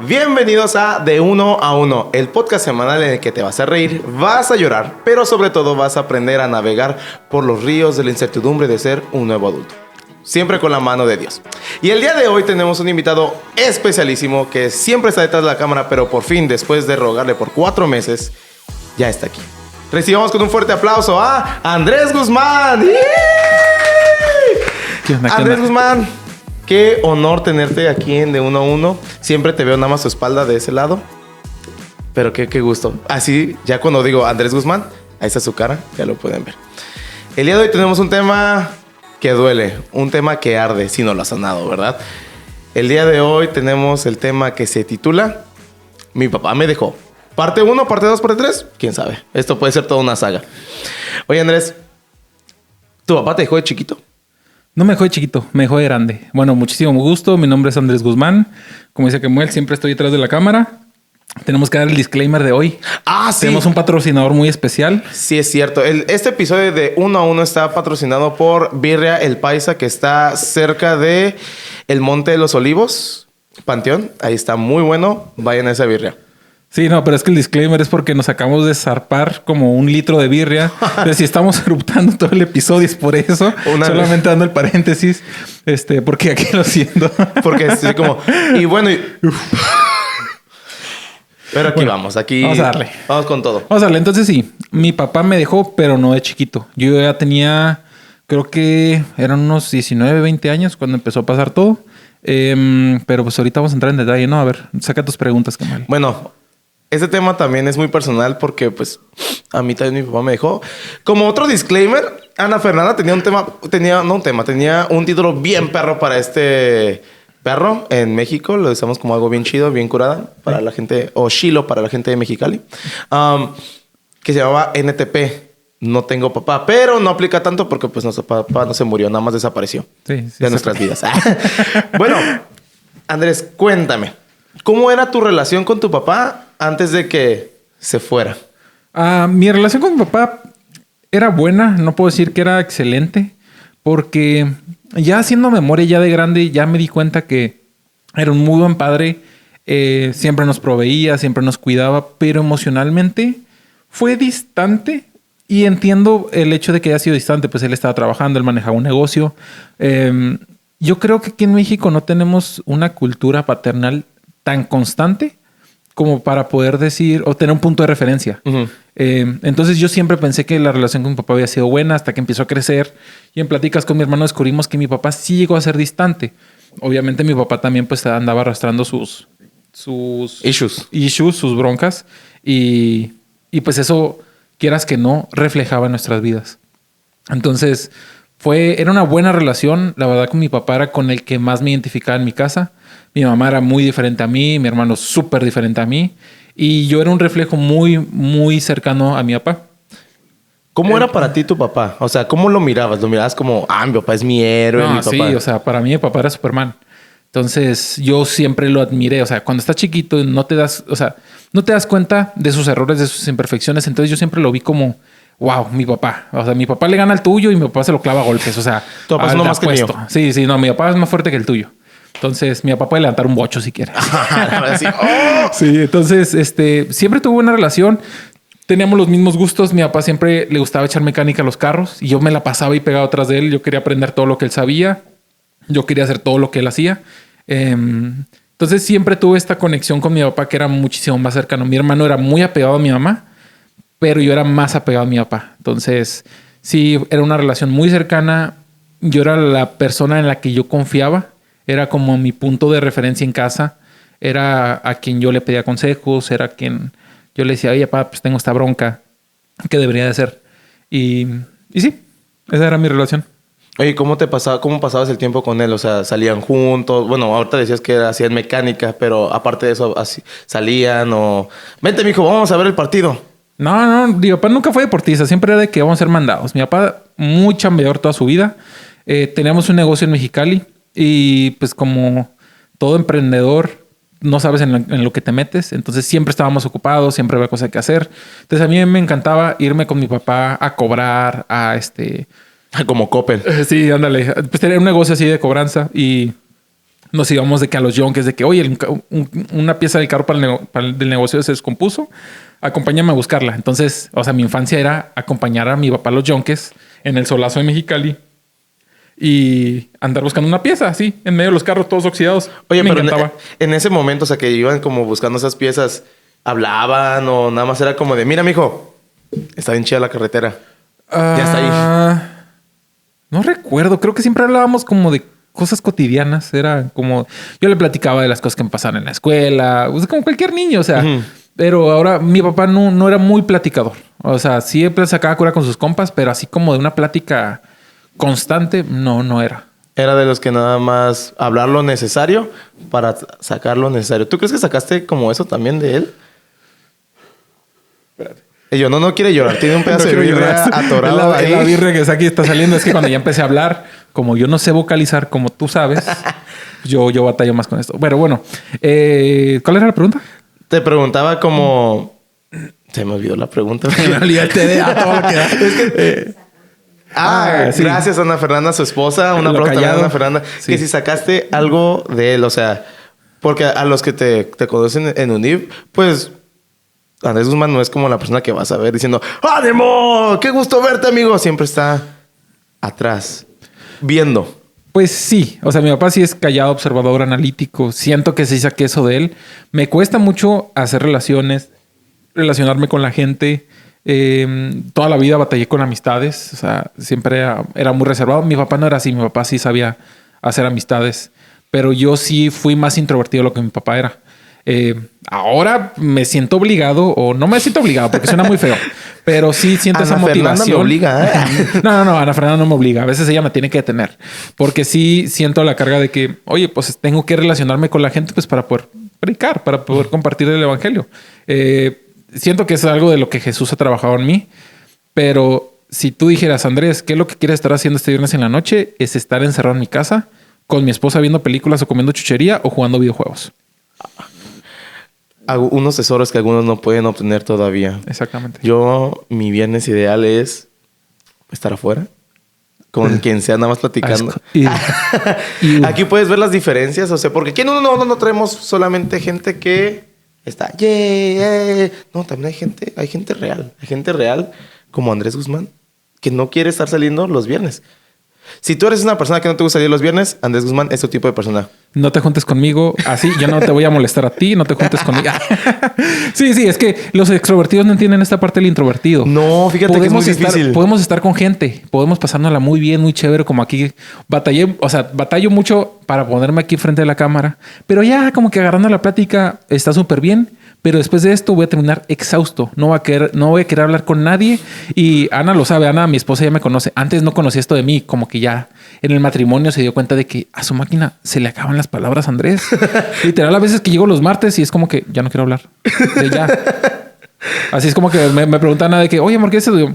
Bienvenidos a De Uno a Uno, el podcast semanal en el que te vas a reír, vas a llorar, pero sobre todo vas a aprender a navegar por los ríos de la incertidumbre de ser un nuevo adulto. Siempre con la mano de Dios. Y el día de hoy tenemos un invitado especialísimo que siempre está detrás de la cámara, pero por fin, después de rogarle por 4 meses, ya está aquí. Recibamos con un fuerte aplauso a Andrés Guzmán. ¿Qué onda, Andrés Guzmán, qué honor tenerte aquí en De Uno a Uno. Siempre te veo nada más tu espalda de ese lado. Pero qué gusto. Así, ya cuando digo Andrés Guzmán, ahí está su cara, ya lo pueden ver. El día de hoy tenemos un tema que duele, un tema que arde, si no lo ha sonado, ¿verdad? El día de hoy tenemos el tema que se titula Mi papá me dejó. Parte 1, parte 2, parte 3, quién sabe. Esto puede ser toda una saga. Oye, Andrés, ¿tu papá te dejó de chiquito? No me dejó de chiquito, me dejó de grande. Bueno, muchísimo gusto. Mi nombre es Andrés Guzmán. Como dice Kemuel, siempre estoy detrás de la cámara. Tenemos que dar el disclaimer de hoy. Ah, sí. Tenemos un patrocinador muy especial. Sí, es cierto. Este episodio de Uno a Uno está patrocinado por Birria El Paisa, que está cerca de el Monte de los Olivos, Panteón. Ahí está muy bueno. Vayan a esa birria. Sí, no, pero es que el disclaimer es porque nos acabamos de zarpar como 1 litro de birria. Entonces, si estamos eruptando todo el episodio es por eso. Solamente dando el paréntesis. Porque aquí lo siento. Porque es como... Y bueno... Pero aquí vamos. Aquí... Vamos a darle. Vamos con todo. Vamos a darle. Entonces sí, mi papá me dejó, pero no de chiquito. Yo ya tenía... Creo que eran unos 19, 20 años cuando empezó a pasar todo. Pero pues ahorita vamos a entrar en detalle, ¿no? A ver, saca tus preguntas, Kemal. Bueno... Este tema también es muy personal porque, pues, a mí también mi papá me dejó. Como otro disclaimer, Ana Fernanda tenía un título bien perro para este perro en México. Lo decimos como algo bien chido, bien curada para la gente, o chilo para la gente de Mexicali, que se llamaba NTP. No tengo papá, pero no aplica tanto porque, pues, nuestro papá no se murió, nada más desapareció de nuestras vidas. Bueno, Andrés, cuéntame. ¿Cómo era tu relación con tu papá antes de que se fuera? Mi relación con mi papá era buena. No puedo decir que era excelente. Porque ya haciendo memoria ya de grande, ya me di cuenta que era un muy buen padre. Siempre nos proveía, siempre nos cuidaba. Pero emocionalmente fue distante. Y entiendo el hecho de que haya sido distante. Pues él estaba trabajando, él manejaba un negocio. Yo creo que aquí en México no tenemos una cultura paternal tan constante como para poder decir o tener un punto de referencia. Uh-huh. Entonces yo siempre pensé que la relación con mi papá había sido buena hasta que empezó a crecer y en pláticas con mi hermano descubrimos que mi papá sí llegó a ser distante. Obviamente mi papá también pues andaba arrastrando sus issues, sus broncas y pues eso, quieras que no, reflejaba en nuestras vidas. Entonces era una buena relación. La verdad con mi papá era con el que más me identificaba en mi casa. Mi mamá era muy diferente a mí, mi hermano súper diferente a mí. Y yo era un reflejo muy, muy cercano a mi papá. ¿Cómo era para ti tu papá? O sea, ¿cómo lo mirabas? ¿Lo mirabas como, mi papá es mi héroe, mi papá? Sí, o sea, para mí mi papá era Superman. Entonces, yo siempre lo admiré. O sea, cuando estás chiquito no te das cuenta de sus errores, de sus imperfecciones. Entonces, yo siempre lo vi como... Wow, mi papá. O sea, mi papá le gana al tuyo y mi papá se lo clava a golpes. O sea, tu papá es uno más que el mío. Sí, no, mi papá es más fuerte que el tuyo. Entonces, mi papá puede levantar un bocho si quiere. Sí, entonces, siempre tuve una relación. Teníamos los mismos gustos. Mi papá siempre le gustaba echar mecánica a los carros y yo me la pasaba y pegaba atrás de él. Yo quería aprender todo lo que él sabía. Yo quería hacer todo lo que él hacía. Entonces, siempre tuve esta conexión con mi papá que era muchísimo más cercano. Mi hermano era muy apegado a mi mamá, pero yo era más apegado a mi papá. Entonces, sí, era una relación muy cercana. Yo era la persona en la que yo confiaba. Era como mi punto de referencia en casa. Era a quien yo le pedía consejos. Era a quien yo le decía, oye, papá, pues tengo esta bronca. ¿Qué debería de hacer? Y sí, esa era mi relación. Oye, ¿cómo pasabas el tiempo con él? O sea, ¿salían juntos? Bueno, ahorita decías que hacían mecánica, pero aparte de eso, así, ¿salían o...? Vente, mijo, vamos a ver el partido. No, mi papá nunca fue deportista. Siempre era de que vamos a ser mandados. Mi papá, muy chambeador toda su vida. Teníamos un negocio en Mexicali. Y pues como todo emprendedor, no sabes en lo que te metes. Entonces siempre estábamos ocupados, siempre había cosas que hacer. Entonces a mí me encantaba irme con mi papá a cobrar, Como Coppel. Sí, ándale. Pues tenía un negocio así de cobranza y nos íbamos de que a los yonques, de que, oye, una pieza del carro del negocio se descompuso, acompáñame a buscarla. Entonces, o sea, mi infancia era acompañar a mi papá a los yonques en el solazo de Mexicali y andar buscando una pieza así, en medio de los carros todos oxidados. Oye, me pero encantaba. en ese momento, o sea, que iban como buscando esas piezas, ¿hablaban o nada más era como de, mira, mijo, está bien chida la carretera? Ya está ahí. No recuerdo. Creo que siempre hablábamos como de cosas cotidianas. Era como... Yo le platicaba de las cosas que me pasaban en la escuela. O sea, como cualquier niño, o sea... Pero ahora mi papá no era muy platicador. O sea, siempre sacaba cura con sus compas, pero así como de una plática constante, no era. Era de los que nada más hablar lo necesario para sacar lo necesario. ¿Tú crees que sacaste como eso también de él? Espérate. Y yo, no quiere llorar. Tiene un pedazo de birria atorado ahí. La birria que aquí está saliendo. Es que cuando ya empecé a hablar, como yo no sé vocalizar, como tú sabes, yo batallo más con esto. Pero bueno, ¿cuál era la pregunta? Te preguntaba como... Se me olvidó la pregunta. En realidad te da todo lo que da. Sí. Gracias, Ana Fernanda, su esposa. Un aplauso también a Ana Fernanda. Sí. Que si sacaste algo de él, o sea... Porque a los que te conocen en UNIV, pues... Andrés Guzmán no es como la persona que vas a ver diciendo ¡Ánimo! ¡Qué gusto verte, amigo! Siempre está atrás, viendo. Pues sí. O sea, mi papá sí es callado, observador, analítico. Siento que sí saqué eso de él. Me cuesta mucho hacer relacionarme con la gente. Toda la vida batallé con amistades. O sea, siempre era muy reservado. Mi papá no era así. Mi papá sí sabía hacer amistades. Pero yo sí fui más introvertido de lo que mi papá era. Ahora me siento obligado, o no me siento obligado porque suena muy feo, pero sí siento esa motivación. Ana Fernanda me obliga, ¿eh? No, Ana Fernanda no me obliga. A veces ella me tiene que detener porque sí siento la carga de que, oye, pues tengo que relacionarme con la gente pues para poder predicar, para poder compartir el evangelio. Siento que es algo de lo que Jesús ha trabajado en mí, pero si tú dijeras, Andrés, ¿qué es lo que quieres estar haciendo este viernes en la noche? Es estar encerrado en mi casa con mi esposa viendo películas o comiendo chuchería o jugando videojuegos. Unos tesoros que algunos no pueden obtener todavía. Exactamente. Mi viernes ideal es estar afuera con quien sea, nada más platicando. Aquí puedes ver las diferencias, o sea, porque aquí no traemos solamente gente que está, no, también hay gente real como Andrés Guzmán que no quiere estar saliendo los viernes. Si tú eres una persona que no te gusta salir los viernes, Andrés Guzmán es tu tipo de persona. No te juntes conmigo así. Yo no te voy a molestar a ti. No te juntes conmigo. Sí. Es que los extrovertidos no entienden esta parte del introvertido. No, fíjate que es muy difícil. Podemos estar con gente. Podemos pasárnosla muy bien, muy chévere. Como aquí batallo mucho para ponerme aquí frente a la cámara. Pero ya como que agarrando la plática está súper bien. Pero después de esto voy a terminar exhausto. No voy a querer hablar con nadie. Y Ana lo sabe. Ana, mi esposa, ya me conoce. Antes no conocía esto de mí. Como que ya en el matrimonio se dio cuenta de que a su máquina se le acaban las palabras, Andrés. Literal, a veces que llego los martes y es como que ya no quiero hablar. De ya. Así es como que me pregunta Ana de que, oye, ¿por qué eso? Digo,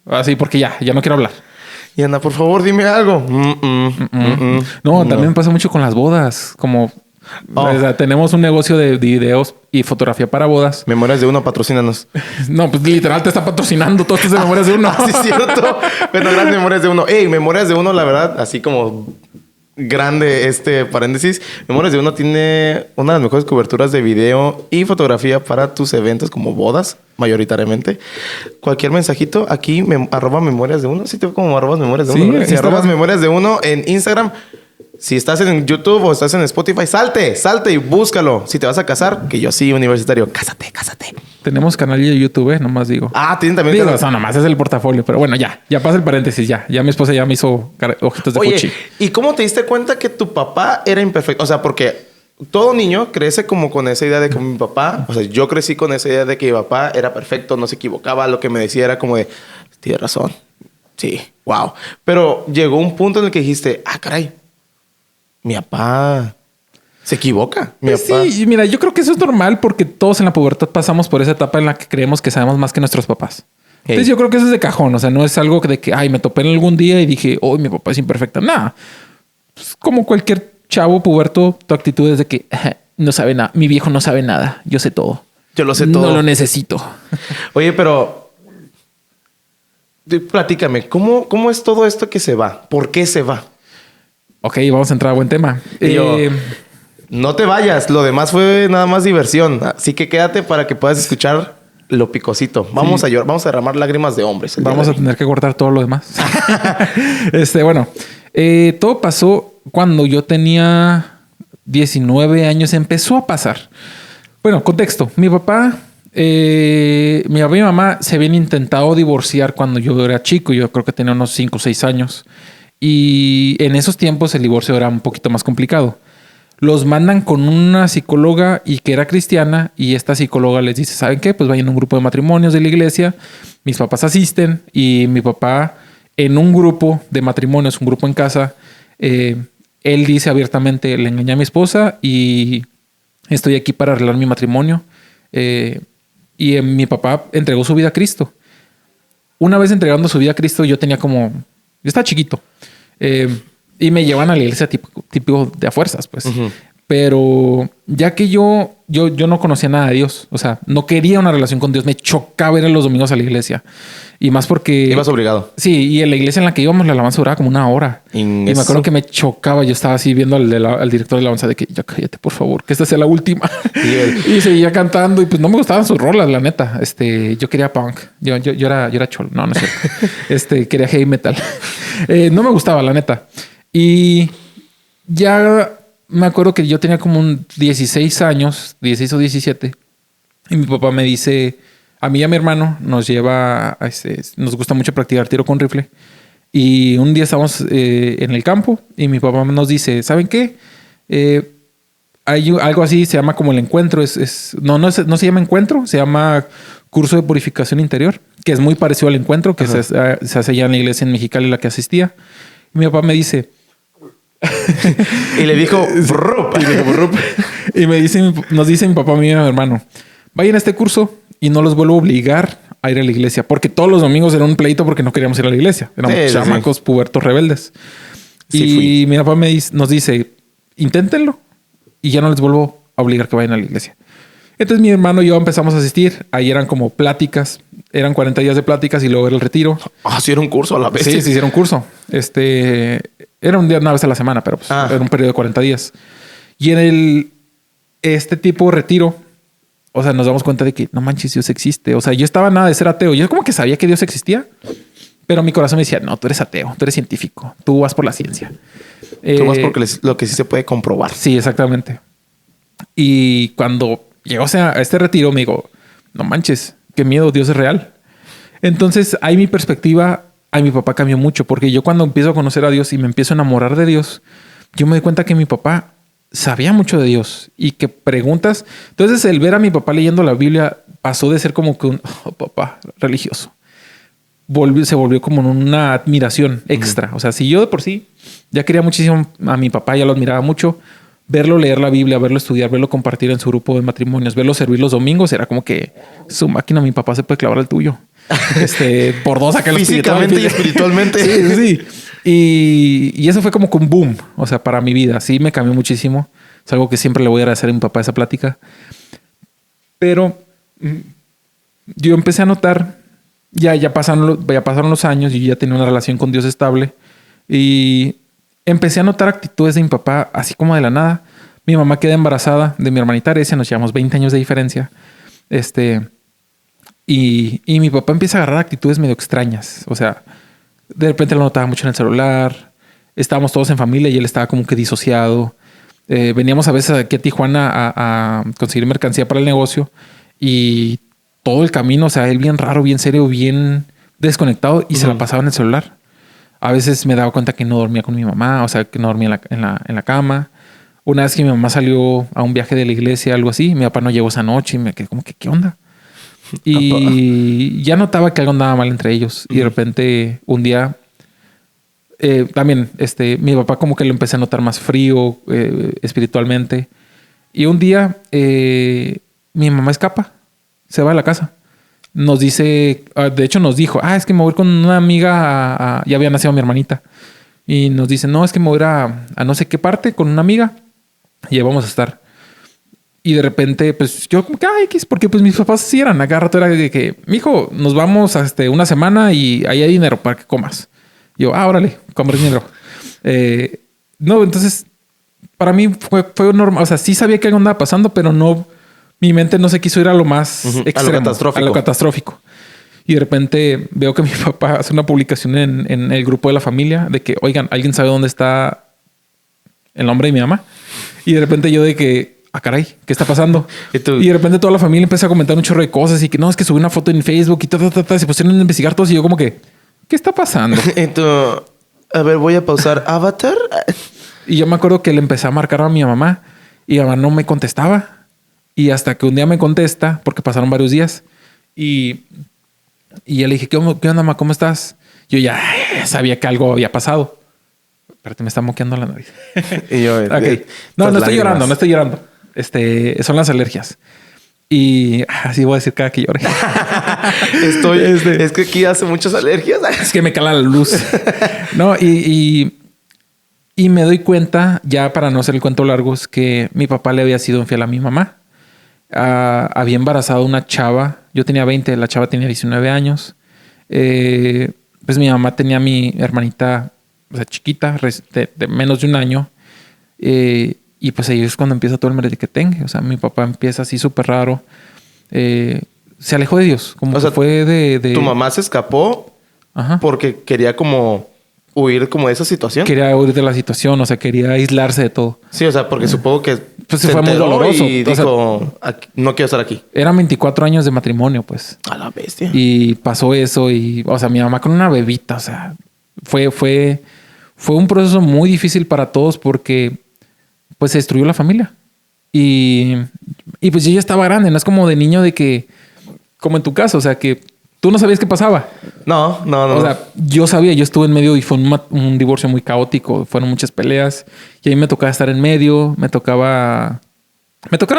así porque ya no quiero hablar. Y Ana, por favor, dime algo. No, también me pasa mucho con las bodas. Como... O sea, tenemos un negocio de videos y fotografía para bodas. Memorias de Uno, patrocínanos. No, pues literal te está patrocinando todo esto de Memorias de Uno. Sí, es cierto. Bueno, las Memorias de Uno. Memorias de Uno, la verdad, así como grande paréntesis. Memorias de Uno tiene una de las mejores coberturas de video y fotografía para tus eventos como bodas, mayoritariamente. Cualquier mensajito aquí, arroba Memorias de Uno. Sí, te veo como arrobas Memorias de Uno. Si arrobas Memorias de Uno en Instagram. Si estás en YouTube o estás en Spotify, salte y búscalo. Si te vas a casar, que yo sí, universitario, cásate. Tenemos canal de YouTube, nomás digo. Tienen también canal. O sea, nomás es el portafolio. Pero bueno, ya pasa el paréntesis, ya. Ya mi esposa ya me hizo ojitos de cuchi. ¿Y cómo te diste cuenta que tu papá era imperfecto? O sea, porque todo niño crece como con esa idea de que mi papá... O sea, yo crecí con esa idea de que mi papá era perfecto, no se equivocaba. Lo que me decía era como de... Tienes razón. Sí, wow. Pero llegó un punto en el que dijiste... caray. Mi papá se equivoca. Sí, mira, yo creo que eso es normal porque todos en la pubertad pasamos por esa etapa en la que creemos que sabemos más que nuestros papás. Entonces yo creo que eso es de cajón. O sea, no es algo de que, me topé en algún día y dije, mi papá es imperfecto. Nada. Pues, como cualquier chavo puberto, tu actitud es de que no sabe nada. Mi viejo no sabe nada. Yo sé todo. Yo lo sé todo. No lo necesito. Oye, pero platícame, ¿cómo es todo esto que se va? ¿Por qué se va? Ok, vamos a entrar a buen tema. Y yo, no te vayas, lo demás fue nada más diversión. Así que quédate para que puedas escuchar lo picosito. Vamos a llorar, vamos a derramar lágrimas de hombres. Vamos a tener que cortar todo lo demás. Bueno, todo pasó cuando yo tenía 19 años. Empezó a pasar. Bueno, contexto. Mi papá y mi mamá se habían intentado divorciar cuando yo era chico. Yo creo que tenía unos 5 o 6 años. Y en esos tiempos el divorcio era un poquito más complicado. Los mandan con una psicóloga y que era cristiana, y esta psicóloga les dice, ¿saben qué? Pues vayan a un grupo de matrimonios de la iglesia. Mis papás asisten y mi papá en un grupo de matrimonios, un grupo en casa, él dice abiertamente, le engañé a mi esposa y estoy aquí para arreglar mi matrimonio. Y mi papá entregó su vida a Cristo. Una vez entregando su vida a Cristo, yo estaba chiquito. Y me llevan a la iglesia típico de a fuerzas, pues. Uh-huh. Pero ya que yo no conocía nada de Dios, o sea, no quería una relación con Dios, me chocaba ir a los domingos a la iglesia. Y más porque... Ibas obligado. Sí, y en la iglesia en la que íbamos, la alabanza duraba como 1 hora. Y me acuerdo que me chocaba. Yo estaba así viendo al director de la alabanza de que ya cállate, por favor, que esta sea la última. Y seguía cantando y pues no me gustaban sus rolas, la neta. Yo quería punk. Yo era cholo. No es cierto. Quería heavy metal. No me gustaba, la neta. Y ya me acuerdo que yo tenía como 16 años, 16 o 17. Y mi papá me dice, a mí y a mi hermano nos lleva, nos gusta mucho practicar tiro con rifle. Y un día estábamos en el campo y mi papá nos dice, ¿saben qué? Hay algo así, se llama como el encuentro. No se llama encuentro, se llama curso de purificación interior, que es muy parecido al encuentro que se hace allá en la iglesia en Mexicali, en la que asistía. Y mi papá me dice... y le dijo, y nos dice mi papá, a mí y a mi hermano, vayan a este curso y no los vuelvo a obligar a ir a la iglesia, porque todos los domingos era un pleito porque no queríamos ir a la iglesia. Éramos chamacos pubertos rebeldes. Sí, y mi papá nos dice, inténtenlo y ya no les vuelvo a obligar que vayan a la iglesia. Entonces mi hermano y yo empezamos a asistir. Ahí eran como pláticas. Eran 40 días de pláticas y luego era el retiro. Sí, era un curso a la vez. Sí, era un curso. Era un día, una vez a la semana, pero pues era un periodo de 40 días. Y en este tipo de retiro, o sea, nos damos cuenta de que no manches, Dios existe. O sea, yo estaba nada de ser ateo. Yo como que sabía que Dios existía, pero mi corazón me decía, no, tú eres ateo, tú eres científico, tú vas por la ciencia. Tú vas porque lo que sí se puede comprobar. Sí, exactamente. Y cuando llegó a este retiro, me digo, no manches, qué miedo, Dios es real. Entonces, ahí mi perspectiva a mi papá cambió mucho, porque yo cuando empiezo a conocer a Dios y me empiezo a enamorar de Dios, yo me doy cuenta que mi papá sabía mucho de Dios y que preguntas. Entonces, el ver a mi papá leyendo la Biblia pasó de ser como que un papá religioso. Se volvió como una admiración extra. O sea, si yo de por sí ya quería muchísimo a mi papá, ya lo admiraba mucho, verlo leer la Biblia, verlo estudiar, verlo compartir en su grupo de matrimonios, verlo servir los domingos, era como que su máquina, mi papá se puede clavar el tuyo. Por 2 acá físicamente y espiritualmente. Sí. Y eso fue como que un boom, o sea, para mi vida. Sí, me cambió muchísimo. Es algo que siempre le voy a agradecer a mi papá esa plática. Pero yo empecé a notar, ya pasaron los años y yo ya tenía una relación con Dios estable. Y empecé a notar actitudes de mi papá, así como de la nada. Mi mamá queda embarazada de mi hermanita Arecia, nos llevamos 20 años de diferencia. Y mi papá empieza a agarrar actitudes medio extrañas. O sea, de repente lo notaba mucho en el celular. Estábamos todos en familia y él estaba como que disociado. Veníamos a veces aquí a Tijuana a conseguir mercancía para el negocio. Y todo el camino, o sea, él bien raro, bien serio, bien desconectado. Y se la pasaba en el celular. A veces me daba cuenta que no dormía con mi mamá. O sea, que no dormía en la cama. Una vez que mi mamá salió a un viaje de la iglesia, algo así. Mi papá no llegó esa noche y me quedé como que, ¿qué onda? Y ya notaba que algo andaba mal entre ellos. Y de repente, un día, también mi papá como que lo empecé a notar más frío espiritualmente. Y un día, mi mamá escapa, se va a la casa. Nos dice, de hecho nos dijo, es que me voy a ir con una amiga, ya había nacido mi hermanita. Y nos dice, no, es que me voy a ir a no sé qué parte con una amiga. Y ahí vamos a estar. Y de repente, pues yo como que, porque pues mis papás sí eran. Acá rato era de que, mijo, nos vamos a una semana y ahí hay dinero para que comas. Y yo, órale, comer dinero. No, entonces, para mí fue normal. O sea, sí sabía que algo andaba pasando, pero no... Mi mente no se quiso ir a lo más extremo. A lo catastrófico. Y de repente veo que mi papá hace una publicación en el grupo de la familia de que, oigan, ¿alguien sabe dónde está el nombre de mi mamá? Y de repente yo de que, caray, ¿qué está pasando? Y de repente toda la familia empieza a comentar un chorro de cosas y que no, es que subí una foto en Facebook y se pusieron a investigar todos y yo como que, ¿qué está pasando? A ver, voy a pausar Avatar. Y yo me acuerdo que le empecé a marcar a mi mamá y mi mamá no me contestaba. Y hasta que un día me contesta, porque pasaron varios días, y ya le dije, ¿qué onda, mamá? ¿Cómo estás? Yo ya sabía que algo había pasado. Espérate, me está moqueando la nariz. Y yo, okay. No estoy llorando, no estoy llorando. Son las alergias. Y así voy a decir cada que llore. Es que aquí hace muchas alergias. Es que me cala la luz. No, y me doy cuenta, ya para no hacer el cuento largo, es que mi papá le había sido infiel a mi mamá. Había embarazado una chava. Yo tenía 20, la chava tenía 19 años. Pues mi mamá tenía a mi hermanita, o sea, chiquita, de menos de un año. Y pues ahí es cuando empieza todo el merequetengue. O sea, mi papá empieza así súper raro. Se alejó de Dios. Como que fue de... ¿Tu mamá se escapó? Ajá. Porque quería como huir como de esa situación? Quería huir de la situación. O sea, quería aislarse de todo. Sí, o sea, porque supongo que... Pues se fue muy doloroso. Y dijo, no quiero estar aquí. Eran 24 años de matrimonio, pues. A la bestia. Y pasó eso. Y, o sea, mi mamá con una bebita. O sea, fue un proceso muy difícil para todos porque pues se destruyó la familia. Y pues yo ya estaba grande. No es como de niño de que... Como en tu caso. O sea, que tú no sabías qué pasaba. No. O sea, yo sabía. Yo estuve en medio y fue un divorcio muy caótico. Fueron muchas peleas. Y a mí me tocaba estar en medio. Me tocaron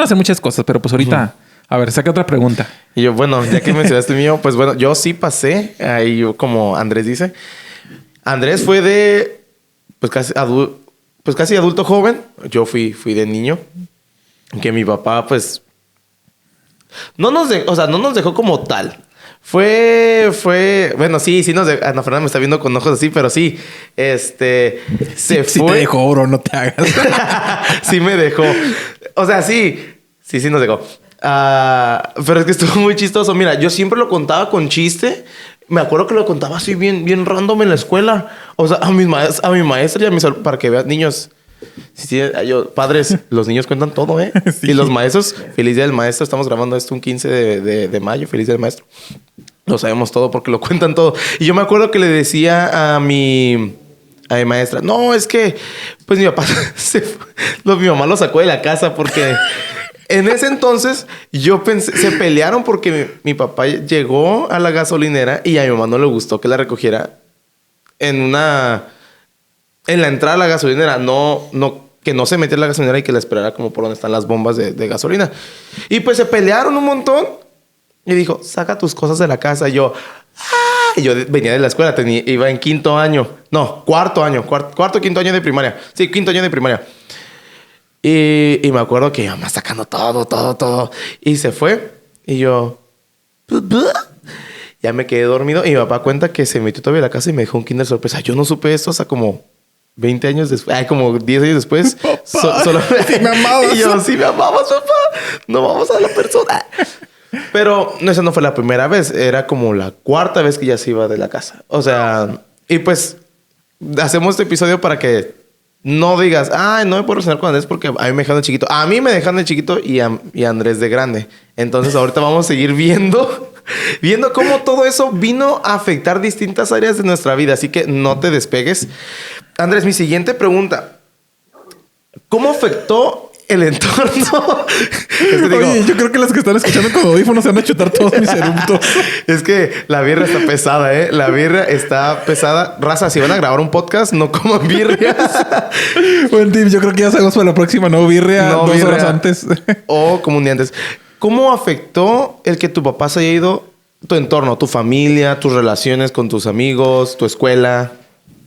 hacer muchas cosas. Pero pues ahorita... A ver, saca otra pregunta. Y yo, bueno, ya que mencionaste mío, pues bueno, yo sí pasé. Ahí yo, como Andrés dice. Andrés fue de... Pues casi adulto joven. Yo fui de niño. Que mi papá, pues... No nos dejó como tal. Bueno, sí nos dejó. Ana Fernanda me está viendo con ojos así, pero sí. Se fue. Sí te dejó, bro, no te hagas. Sí me dejó. O sea, sí nos dejó. Pero es que estuvo muy chistoso. Mira, yo siempre lo contaba con chiste. Me acuerdo que lo contaba así bien random en la escuela. O sea, a mi maestra y a mis... Para que vean, niños... Sí, padres, los niños cuentan todo, ¿eh? Sí. Y los maestros, feliz día del maestro. Estamos grabando esto un 15 de mayo. Feliz día del maestro. Lo sabemos todo porque lo cuentan todo. Y yo me acuerdo que le decía a mi maestra, no, es que pues mi papá mi mamá lo sacó de la casa porque en ese entonces yo pensé, se pelearon porque mi papá llegó a la gasolinera y a mi mamá no le gustó que la recogiera en la entrada a la gasolinera, que no se metiera en la gasolinera y que la esperara como por donde están las bombas de gasolina. Y pues se pelearon un montón. Y dijo, saca tus cosas de la casa. Y yo venía de la escuela, iba en quinto año. No, quinto año de primaria. Sí, quinto año de primaria. Y me acuerdo que mi mamá sacando todo. Y se fue. Y yo... Ya me quedé dormido. Y mi papá cuenta que se metió todavía a la casa y me dejó un Kinder sorpresa. Yo no supe esto hasta como 20 años después. Como 10 años después. Solo... Sí me amabas. Y yo, sí me amabas, papá. No vamos a la persona. Pero esa no fue la primera vez. Era como la cuarta vez que ya se iba de la casa. O sea... Y pues... Hacemos este episodio para que... No digas... no me puedo relacionar con Andrés porque a mí me dejaron de chiquito. A mí me dejaron de chiquito y a Andrés de grande. Entonces ahorita vamos a seguir viendo cómo todo eso vino a afectar distintas áreas de nuestra vida. Así que no te despegues. Andrés, mi siguiente pregunta. ¿Cómo afectó el entorno? Oye, yo creo que los que están escuchando con audífonos se van a chutar todos mis eructos. Es que la birria está pesada, ¿eh? La birria está pesada. Raza, si van a grabar un podcast, no coman birria. Buen tip. Yo creo que ya sabemos para la próxima. No birria 2 horas antes. O como un día antes. ¿Cómo afectó el que tu papá se haya ido, tu entorno, tu familia, tus relaciones con tus amigos, tu escuela?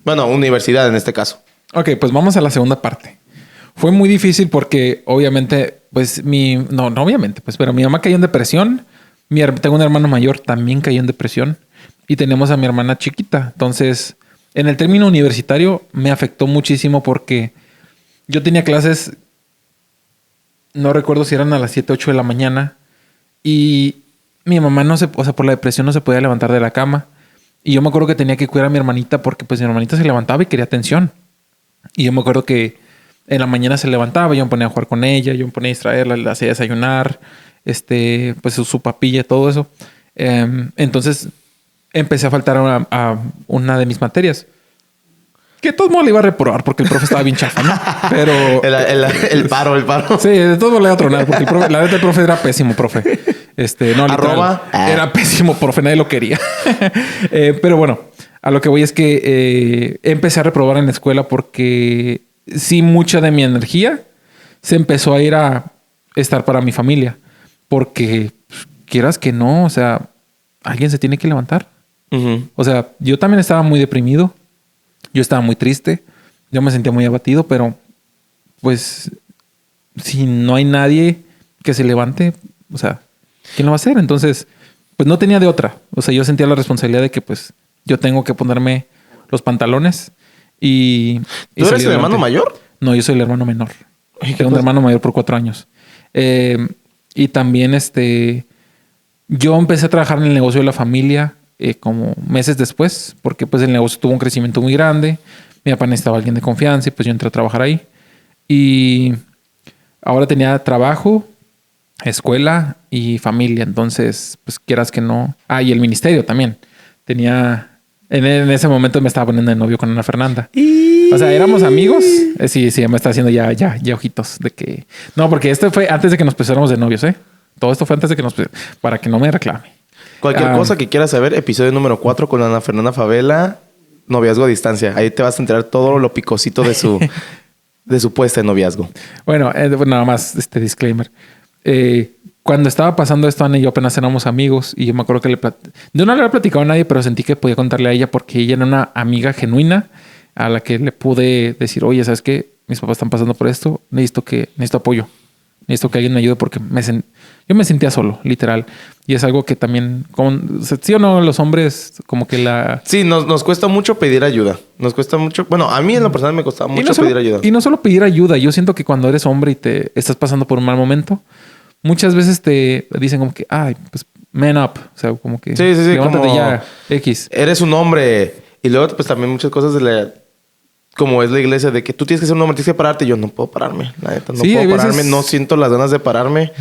Bueno, universidad en este caso. Ok, pues vamos a la segunda parte. Fue muy difícil porque obviamente, pues no obviamente, pues, pero mi mamá cayó en depresión. Tengo un hermano mayor, también cayó en depresión. Y tenemos a mi hermana chiquita. Entonces, en el término universitario me afectó muchísimo porque yo tenía clases, no recuerdo si eran a las 7, 8 de la mañana. Y mi mamá o sea, por la depresión no se podía levantar de la cama. Y yo me acuerdo que tenía que cuidar a mi hermanita porque pues mi hermanita se levantaba y quería atención. Y yo me acuerdo que en la mañana se levantaba, yo me ponía a jugar con ella, yo me ponía a distraerla, la hacía desayunar, pues su papilla, todo eso. Entonces empecé a faltar a una de mis materias. Que de todos modos le iba a reprobar porque el profe estaba bien chafa, ¿no? Pero... el paro. Sí, de todos modos le iba a tronar porque la neta el profe era pésimo, profe. No, literal, era pésimo, profe. Nadie lo quería. Pero bueno, a lo que voy es que empecé a reprobar en la escuela porque sí mucha de mi energía se empezó a ir a estar para mi familia. Porque pues, quieras que no, o sea, alguien se tiene que levantar. Uh-huh. O sea, yo también estaba muy deprimido. Yo estaba muy triste, yo me sentía muy abatido, pero pues si no hay nadie que se levante, o sea, ¿quién lo va a hacer? Entonces, pues no tenía de otra. O sea, yo sentía la responsabilidad de que pues yo tengo que ponerme los pantalones y ¿Tú eres el hermano mayor? No, yo soy el hermano menor. Tengo un hermano mayor por 4 años. Y también yo empecé a trabajar en el negocio de la familia como meses después, porque pues el negocio tuvo un crecimiento muy grande. Mi papá necesitaba a alguien de confianza y pues yo entré a trabajar ahí. Y ahora tenía trabajo, escuela y familia. Entonces, pues quieras que no. Ah, y el ministerio también. En ese momento me estaba poniendo de novio con Ana Fernanda. O sea, éramos amigos. Sí, me está haciendo ya ojitos de que... No, porque esto fue antes de que nos pusiéramos de novios, ¿eh? Todo esto fue antes de que para que no me reclame. Cualquier cosa que quieras saber, episodio número 4 con Ana Fernanda Favela, noviazgo a distancia. Ahí te vas a enterar todo lo picosito de su puesta de noviazgo. Bueno, nada más disclaimer. Cuando estaba pasando esto, Ana y yo apenas éramos amigos y yo me acuerdo que yo no le había platicado a nadie, pero sentí que podía contarle a ella porque ella era una amiga genuina a la que le pude decir, oye, ¿sabes qué? Mis papás están pasando por esto, necesito apoyo. Necesito que alguien me ayude porque yo me sentía solo, literal. Y es algo que también, sí o no, los hombres como que Sí, nos cuesta mucho pedir ayuda. Nos cuesta mucho... Bueno, a mí en lo personal me costaba mucho pedir ayuda. Y no solo pedir ayuda. Yo siento que cuando eres hombre y te estás pasando por un mal momento, muchas veces te dicen como que, ay, pues, man up. O sea, como que... Sí. Levántate como ya, X. Eres un hombre. Y luego, pues, también muchas cosas como es la iglesia, de que tú tienes que ser un hombre, tienes que pararte. Yo no puedo pararme, la neta. No puedo pararme, no siento las ganas de pararme.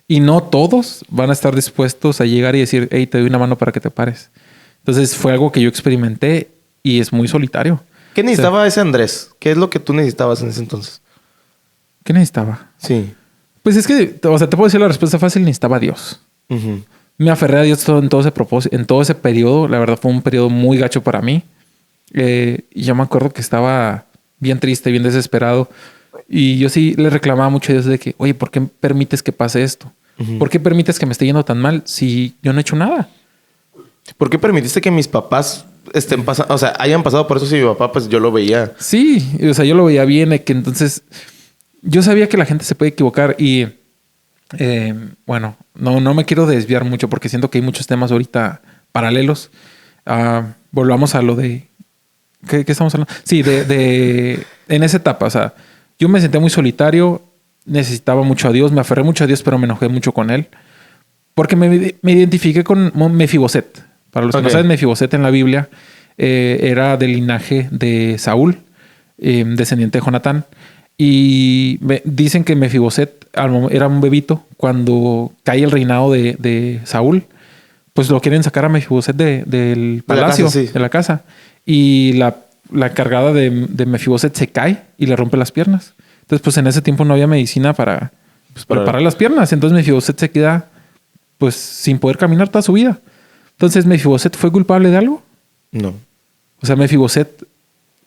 Y no todos van a estar dispuestos a llegar y decir, hey, te doy una mano para que te pares. Entonces fue algo que yo experimenté y es muy solitario. ¿Qué necesitaba ese Andrés? ¿Qué es lo que tú necesitabas en ese entonces? ¿Qué necesitaba? Sí. Pues es que, o sea, te puedo decir la respuesta fácil, necesitaba a Dios. Uh-huh. Me aferré a Dios en todo ese periodo. La verdad fue un periodo muy gacho para mí. Y yo me acuerdo que estaba bien triste, bien desesperado. Y yo sí le reclamaba mucho a Dios de que, oye, ¿por qué permites que pase esto? Uh-huh. ¿Por qué permites que me esté yendo tan mal si yo no he hecho nada? ¿Por qué permitiste que mis papás hayan pasado por eso si mi papá, pues yo lo veía? Sí, o sea, yo lo veía bien, que entonces yo sabía que la gente se puede equivocar y bueno, no me quiero desviar mucho porque siento que hay muchos temas ahorita paralelos. Volvamos a lo de... ¿Qué estamos hablando? Sí, en esa etapa, o sea, yo me sentía muy solitario, necesitaba mucho a Dios, me aferré mucho a Dios, pero me enojé mucho con él. Porque me identifiqué con Mefiboset. Para los que no saben, Mefiboset en la Biblia era del linaje de Saúl, descendiente de Jonatán. Y dicen que Mefiboset era un bebito cuando cae el reinado de Saúl. Pues lo quieren sacar a Mefiboset del palacio, de la casa. Y la cargada de Mefiboset se cae y le rompe las piernas. Entonces, pues en ese tiempo no había medicina para parar las piernas. Entonces Mefiboset se queda pues sin poder caminar toda su vida. Entonces, ¿Mefiboset fue culpable de algo? No. O sea, Mefiboset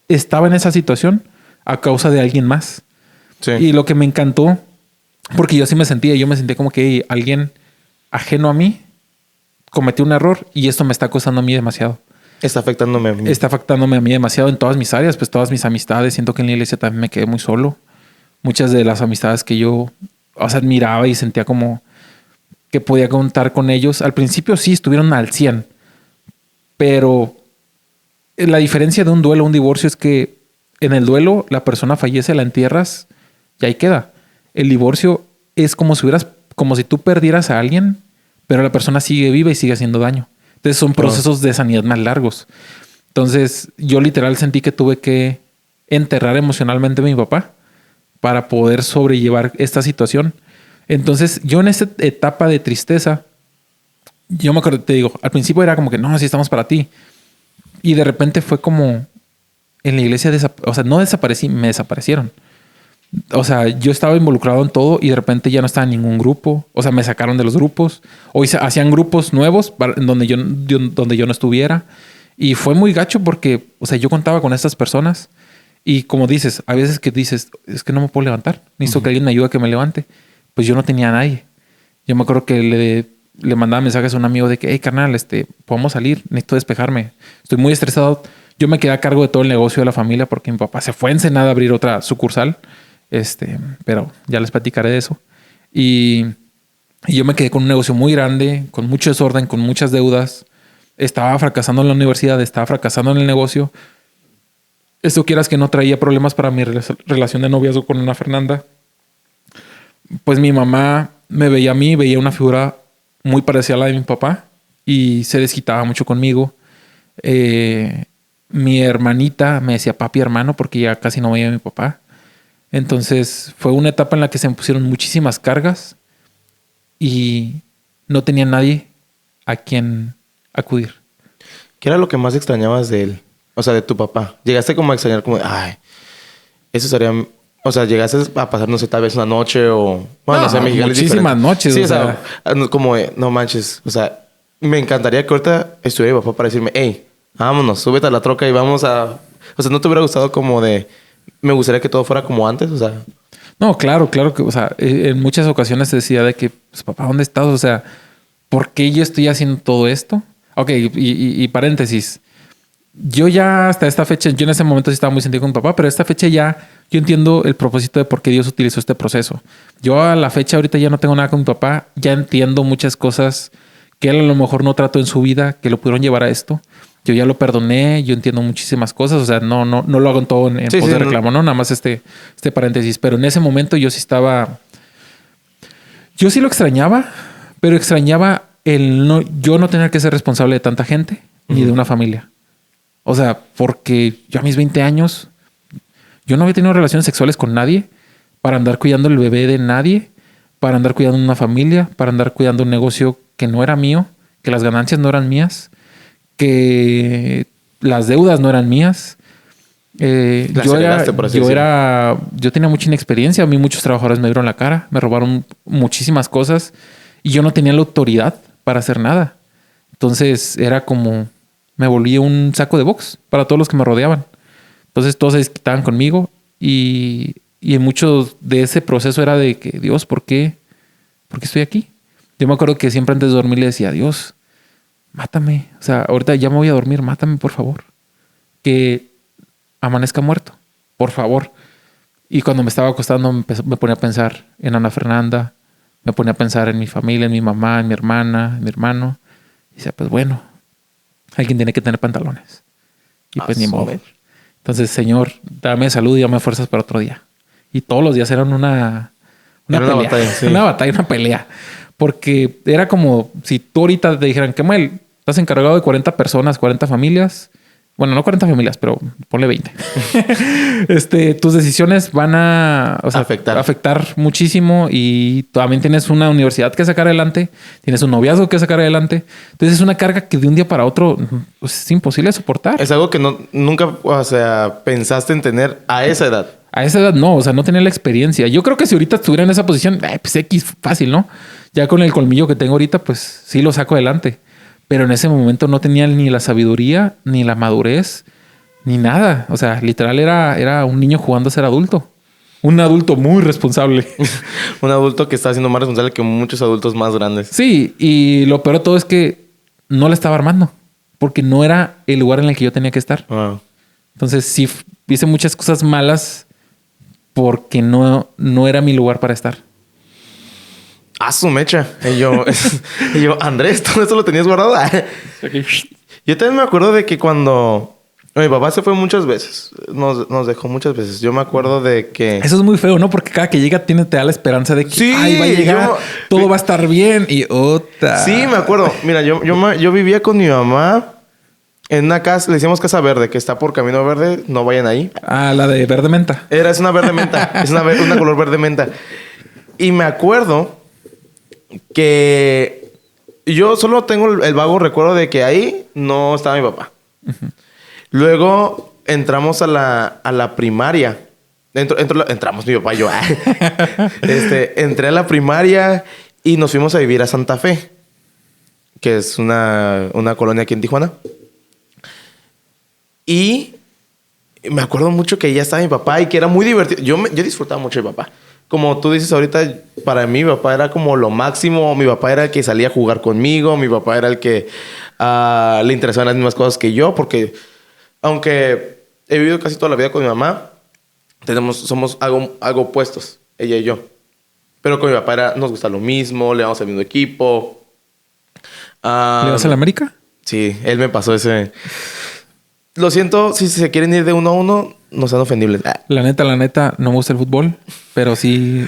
estaba en esa situación a causa de alguien más. Sí. Y lo que me encantó, porque yo me sentía como que alguien ajeno a mí cometió un error y esto me está costando a mí demasiado. Está afectándome a mí. Está afectándome a mí demasiado en todas mis áreas, pues todas mis amistades. Siento que en la iglesia también me quedé muy solo. Muchas de las amistades que yo admiraba y sentía como que podía contar con ellos. Al principio sí estuvieron al 100, pero la diferencia de un duelo a un divorcio es que en el duelo la persona fallece, la entierras y ahí queda. El divorcio es como si tú perdieras a alguien, pero la persona sigue viva y sigue haciendo daño. Entonces son procesos de sanidad más largos. Entonces yo literal sentí que tuve que enterrar emocionalmente a mi papá para poder sobrellevar esta situación. Entonces yo en esta etapa de tristeza, yo me acuerdo, te digo, al principio era como que no, sí estamos para ti. Y de repente fue como en la iglesia, o sea, no desaparecí, me desaparecieron. O sea, yo estaba involucrado en todo y de repente ya no estaba en ningún grupo. O sea, me sacaron de los grupos. O hacían grupos nuevos donde yo no estuviera. Y fue muy gacho porque, o sea, yo contaba con estas personas. Y como dices, a veces que dices, es que no me puedo levantar. Necesito que alguien me ayude a que me levante. Pues yo no tenía a nadie. Yo me acuerdo que le mandaba mensajes a un amigo de que, hey, carnal, podemos salir. Necesito despejarme. Estoy muy estresado. Yo me quedé a cargo de todo el negocio de la familia porque mi papá se fue a Ensenada a abrir otra sucursal. Pero ya les platicaré de eso. Y yo me quedé con un negocio muy grande, con mucho desorden, con muchas deudas. Estaba fracasando en la universidad, estaba fracasando en el negocio. Esto quieras que no traía problemas para mi relación de noviazgo con Ana Fernanda. Pues mi mamá me veía a mí, veía una figura muy parecida a la de mi papá y se desquitaba mucho conmigo. Mi hermanita me decía papi, hermano, porque ya casi no veía a mi papá. Entonces fue una etapa en la que se me pusieron muchísimas cargas y no tenía nadie a quien acudir. ¿Qué era lo que más extrañabas de él? O sea, de tu papá. ¿Llegaste como a extrañar como, ay, eso sería... O sea, ¿llegaste a pasar, no sé, tal vez una noche o... Bueno, No, o sea, Mexicali es muchísimas diferente. noches. Sí, o sea, como, no manches. O sea, me encantaría que ahorita estuviera mi papá para decirme, hey, vámonos, súbete a la troca y vamos a... O sea, ¿no te hubiera gustado como de... Me gustaría que todo fuera como antes? O sea... No, claro que, o sea, en muchas ocasiones te decía de que, pues, papá, ¿dónde estás? O sea, ¿por qué yo estoy haciendo todo esto? Ok, y paréntesis. Yo ya hasta esta fecha, yo en ese momento sí estaba muy sentido con mi papá, pero esta fecha ya yo entiendo el propósito de por qué Dios utilizó este proceso. Yo a la fecha ahorita ya no tengo nada con mi papá, ya entiendo muchas cosas que él a lo mejor no trató en su vida, que lo pudieron llevar a esto. Yo ya lo perdoné, yo entiendo muchísimas cosas, o sea, no lo hago en todo en pos de reclamo, no, nada más este paréntesis, pero en ese momento yo sí lo extrañaba, pero extrañaba yo no tener que ser responsable de tanta gente ni de una familia. O sea, porque yo a mis 20 años, yo no había tenido relaciones sexuales con nadie para andar cuidando el bebé de nadie, para andar cuidando una familia, para andar cuidando un negocio que no era mío, que las ganancias no eran mías, que las deudas no eran mías. Yo tenía mucha inexperiencia. A mí muchos trabajadores me dieron la cara, me robaron muchísimas cosas y yo no tenía la autoridad para hacer nada. Entonces era como... Me volví un saco de box para todos los que me rodeaban. Entonces todos se desquitaban conmigo y en mucho de ese proceso era de que, Dios, ¿por qué estoy aquí? Yo me acuerdo que siempre antes de dormir le decía, Dios, mátame. O sea, ahorita ya me voy a dormir, mátame, por favor. Que amanezca muerto, por favor. Y cuando me estaba acostando me ponía a pensar en Ana Fernanda, me ponía a pensar en mi familia, en mi mamá, en mi hermana, en mi hermano. Y decía, pues bueno, alguien tiene que tener pantalones. Y pues ni modo. Entonces, Señor, dame salud y dame fuerzas para otro día. Y todos los días eran una pelea. Batalla, sí. Una batalla, una pelea. Porque era como si tú ahorita te dijeran, Kemuel, estás encargado de 40 personas, 40 familias. Bueno, no 40 familias, pero ponle 20. Tus decisiones van a afectar muchísimo y también tienes una universidad que sacar adelante, tienes un noviazgo que sacar adelante. Entonces es una carga que de un día para otro pues, es imposible soportar. Es algo que nunca, o sea, pensaste en tener a esa edad. A esa edad no, o sea, no tenía la experiencia. Yo creo que si ahorita estuviera en esa posición, pues X, fácil, ¿no? Ya con el colmillo que tengo ahorita, pues sí lo saco adelante. Pero en ese momento no tenía ni la sabiduría, ni la madurez, ni nada. O sea, literal era un niño jugando a ser adulto. Un adulto muy responsable. Un adulto que está siendo más responsable que muchos adultos más grandes. Sí, y lo peor de todo es que no la estaba armando. Porque no era el lugar en el que yo tenía que estar. Wow. Entonces sí hice muchas cosas malas porque no era mi lugar para estar. ¡Ah, su mecha! Y yo, Andrés, ¿todo esto lo tenías guardado? Yo también me acuerdo de que cuando... Mi papá se fue muchas veces. Nos dejó muchas veces. Yo me acuerdo de que... Eso es muy feo, ¿no? Porque cada que llega te da la esperanza de que Sí, ay, va a llegar, todo va a estar bien y otra. Sí, me acuerdo. Mira, yo vivía con mi mamá en una casa, le decíamos Casa Verde, que está por Camino Verde. No vayan ahí. Ah, la de verde menta. Es una verde menta. Es una color verde menta. Y me acuerdo que yo solo tengo el vago recuerdo de que ahí no estaba mi papá. Luego entramos a la primaria. Entramos mi papá y yo. Entré a la primaria y nos fuimos a vivir a Santa Fe, que es una colonia aquí en Tijuana. Y me acuerdo mucho que ya estaba mi papá y que era muy divertido. Yo disfrutaba mucho de mi papá. Como tú dices ahorita, para mí mi papá era como lo máximo. Mi papá era el que salía a jugar conmigo. Mi papá era el que le interesaban las mismas cosas que yo. Porque aunque he vivido casi toda la vida con mi mamá, somos algo opuestos, ella y yo. Pero con mi papá nos gusta lo mismo, le vamos al mismo equipo. ¿Le vas a la América? Sí, él me pasó ese... Lo siento, si se quieren ir de 1-1, no sean ofendibles. La neta, no me gusta el fútbol, pero sí...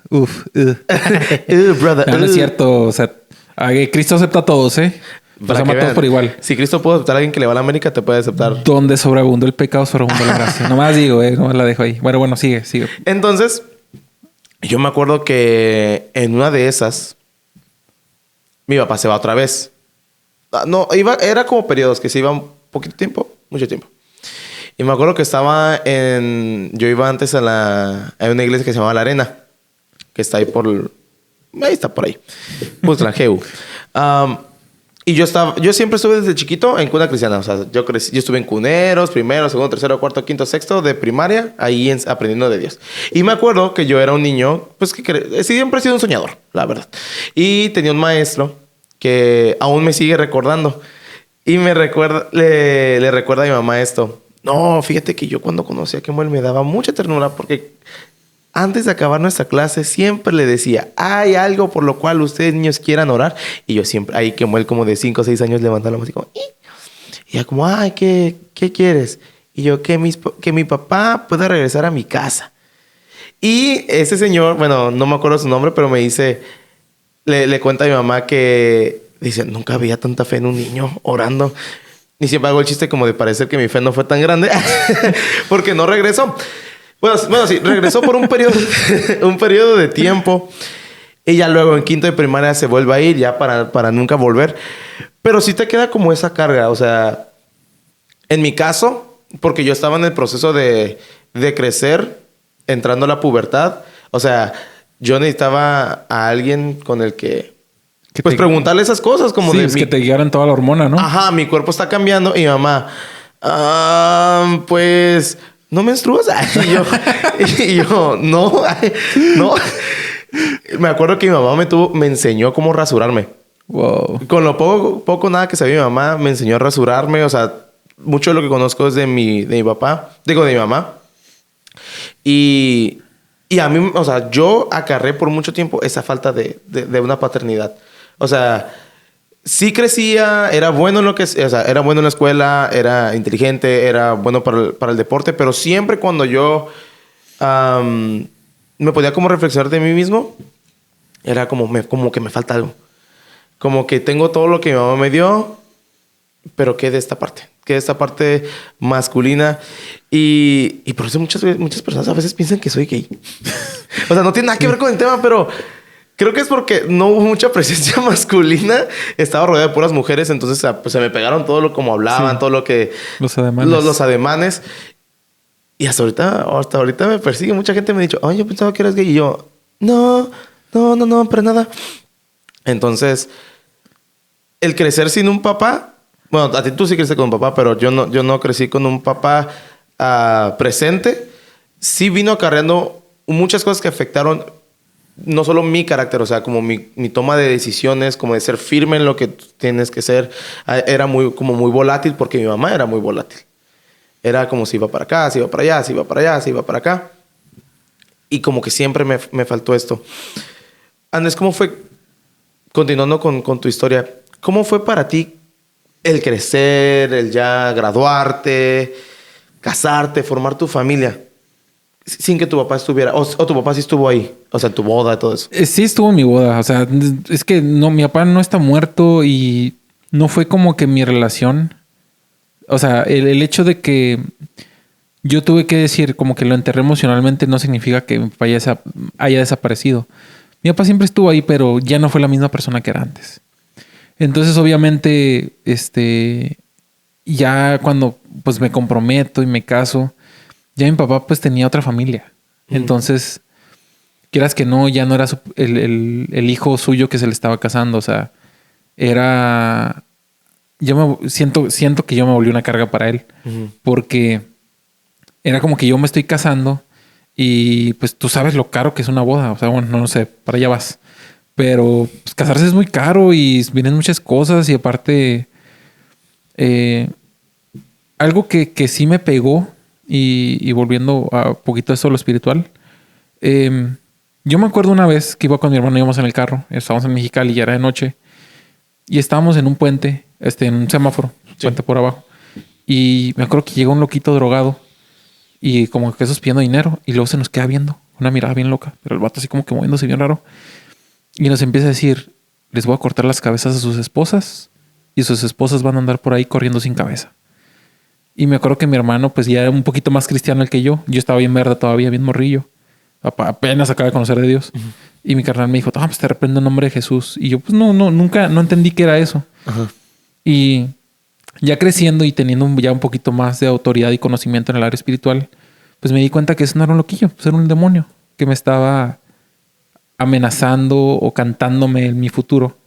brother. No es cierto. O sea, Cristo acepta a todos, ¿eh? Los ama a todos por igual. Si Cristo puede aceptar a alguien que le va a la América, te puede aceptar. Donde sobreabundó el pecado, sobreabundó la gracia. Nomás digo, nomás la dejo ahí. Bueno, sigue. Entonces, yo me acuerdo que en una de esas, mi papá se va otra vez. No, era como periodos que se iba un poquito tiempo, mucho tiempo. Y me acuerdo que yo iba antes a una iglesia que se llamaba La Arena, que está ahí ahí está por ahí. Putlangeu. Y yo siempre estuve desde chiquito en cuna cristiana. O sea, yo estuve en cuneros, primero, segundo, tercero, cuarto, quinto, sexto, de primaria, ahí aprendiendo de Dios. Y me acuerdo que yo era un niño, pues que siempre he sido un soñador, la verdad. Y tenía un maestro que aún me sigue recordando. Y le recuerda a mi mamá esto. No, fíjate que yo cuando conocí a Kemuel me daba mucha ternura porque antes de acabar nuestra clase siempre le decía, hay algo por lo cual ustedes niños quieran orar. Y yo siempre, ahí Kemuel como de 5 o 6 años levantaba la mano así como, y ella como, ay, ¿qué quieres? Y yo, que mi papá pueda regresar a mi casa. Y ese señor, bueno, no me acuerdo su nombre, pero me dice, le cuenta a mi mamá que dice, nunca había tanta fe en un niño orando. Y siempre hago el chiste como de parecer que mi fe no fue tan grande porque no regresó. Bueno, sí, regresó por un periodo de tiempo. Y ya luego en quinto de primaria se vuelve a ir ya para nunca volver. Pero sí te queda como esa carga. O sea, en mi caso, porque yo estaba en el proceso de crecer, entrando a la pubertad. O sea, yo necesitaba a alguien con el que pues preguntarle esas cosas como sí, es que te guiaran toda la hormona, ¿no? Ajá, mi cuerpo está cambiando y mi mamá, pues, ¿no menstruas? Y yo, no. Me acuerdo que mi mamá me enseñó cómo rasurarme. Wow. Con lo poco nada que sabía mi mamá, me enseñó a rasurarme. O sea, mucho de lo que conozco es de mi papá, de mi mamá. Y a mí, o sea, yo acarré por mucho tiempo esa falta de una paternidad. O sea, sí crecía, era bueno en lo que... O sea, era bueno en la escuela, era inteligente, era bueno para el deporte, pero siempre cuando yo me podía como reflexionar de mí mismo, era como que me falta algo. Como que tengo todo lo que mi mamá me dio, pero ¿qué de esta parte? ¿Qué de esta parte masculina? Y por eso muchas personas a veces piensan que soy gay. O sea, no tiene nada que ver con el tema, pero... Creo que es porque no hubo mucha presencia masculina. Estaba rodeada de puras mujeres. Entonces, pues, se me pegaron todo lo como hablaban, sí. Todo lo que... Los ademanes. Los ademanes. Y hasta ahorita me persigue. Mucha gente me ha dicho, yo pensaba que eras gay. Y yo, no, para nada. Entonces, el crecer sin un papá... Bueno, a ti tú sí creciste con un papá, pero yo no crecí con un papá presente. Sí vino acarreando muchas cosas que afectaron... No solo mi carácter, o sea, como mi toma de decisiones, como de ser firme en lo que tienes que ser. Era muy volátil porque mi mamá era muy volátil. Era como si iba para acá, si iba para allá, si iba para allá, si iba para acá. Y como que siempre me faltó esto. Andrés, ¿cómo fue, continuando con tu historia, cómo fue para ti el crecer, el ya graduarte, casarte, formar tu familia, sin que tu papá estuviera, o tu papá sí estuvo ahí, o sea, en tu boda y todo eso. Sí estuvo en mi boda. O sea, es que no, mi papá no está muerto y no fue como que mi relación. O sea, el hecho de que yo tuve que decir como que lo enterré emocionalmente no significa que mi papá ya haya desaparecido. Mi papá siempre estuvo ahí, pero ya no fue la misma persona que era antes. Entonces, obviamente, ya cuando pues me comprometo y me caso, ya mi papá pues tenía otra familia. Entonces, quieras que no, ya no era el hijo suyo que se le estaba casando. O sea, era... siento que yo me volví una carga para él. Porque era como que yo me estoy casando y pues tú sabes lo caro que es una boda. O sea, bueno, no sé, para allá vas. Pero pues, casarse es muy caro y vienen muchas cosas y aparte algo que sí me pegó y volviendo a poquito eso lo espiritual. Yo me acuerdo una vez que iba con mi hermano, íbamos en el carro, estábamos en Mexicali y ya era de noche y estábamos en un puente, en un semáforo, puente por abajo. Y me acuerdo que llega un loquito drogado y como que esos pidiendo dinero y luego se nos queda viendo, una mirada bien loca, pero el vato así como que moviéndose bien raro. Y nos empieza a decir, les voy a cortar las cabezas a sus esposas y sus esposas van a andar por ahí corriendo sin cabeza. Y me acuerdo que mi hermano pues ya era un poquito más cristiano el que yo. Yo estaba bien verde todavía, bien morrillo. Apenas acaba de conocer de Dios. Y mi carnal me dijo, pues te reprendo en nombre de Jesús. Y yo pues nunca entendí qué era eso. Y ya creciendo y teniendo ya un poquito más de autoridad y conocimiento en el área espiritual, pues me di cuenta que eso no era un loquillo, pues era un demonio que me estaba amenazando o cantándome en mi futuro.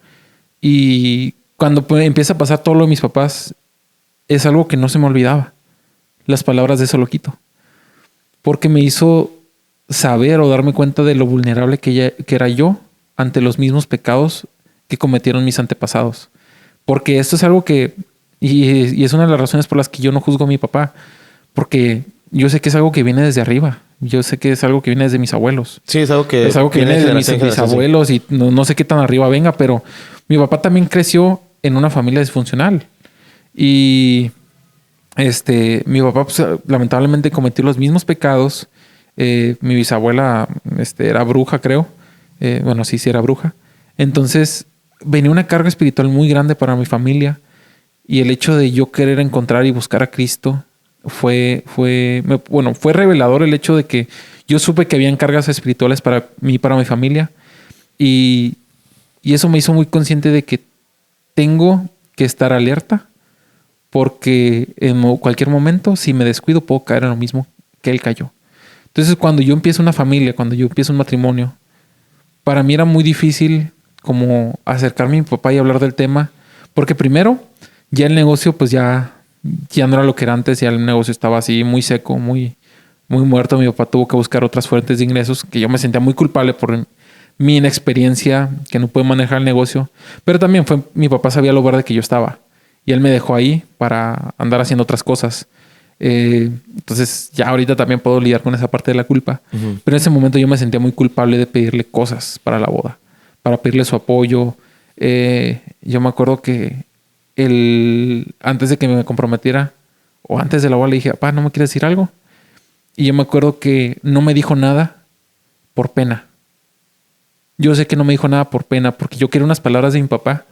Y cuando empieza a pasar todo lo de mis papás, es algo que no se me olvidaba. Las palabras de ese loquito. Porque me hizo saber o darme cuenta de lo vulnerable que era yo ante los mismos pecados que cometieron mis antepasados. Porque esto es algo que... Y es una de las razones por las que yo no juzgo a mi papá. Porque yo sé que es algo que viene desde arriba. Yo sé que es algo que viene desde mis abuelos. Sí, es algo que viene desde mis abuelos y no sé qué tan arriba venga, pero mi papá también creció en una familia disfuncional. Y mi papá pues, lamentablemente cometió los mismos pecados. Mi bisabuela era bruja, creo. Bueno, sí era bruja. Entonces venía una carga espiritual muy grande para mi familia. Y el hecho de yo querer encontrar y buscar a Cristo fue revelador el hecho de que yo supe que habían cargas espirituales para mí, para mi familia. Y eso me hizo muy consciente de que tengo que estar alerta porque en cualquier momento, si me descuido, puedo caer en lo mismo que él cayó. Entonces, cuando yo empiezo una familia, cuando yo empiezo un matrimonio, para mí era muy difícil como acercarme a mi papá y hablar del tema, porque primero, ya el negocio pues ya no era lo que era antes, ya el negocio estaba así muy seco, muy muerto. Mi papá tuvo que buscar otras fuentes de ingresos, que yo me sentía muy culpable por mi inexperiencia, que no pude manejar el negocio, pero también mi papá sabía lo verde que yo estaba y él me dejó ahí para andar haciendo otras cosas. Entonces ya ahorita también puedo lidiar con esa parte de la culpa. Pero en ese momento yo me sentía muy culpable de pedirle cosas para la boda, para pedirle su apoyo. Yo me acuerdo que antes de que me comprometiera o antes de la boda le dije, papá, ¿no me quieres decir algo? Y yo me acuerdo que no me dijo nada por pena. Yo sé que no me dijo nada por pena porque yo quería unas palabras de mi papá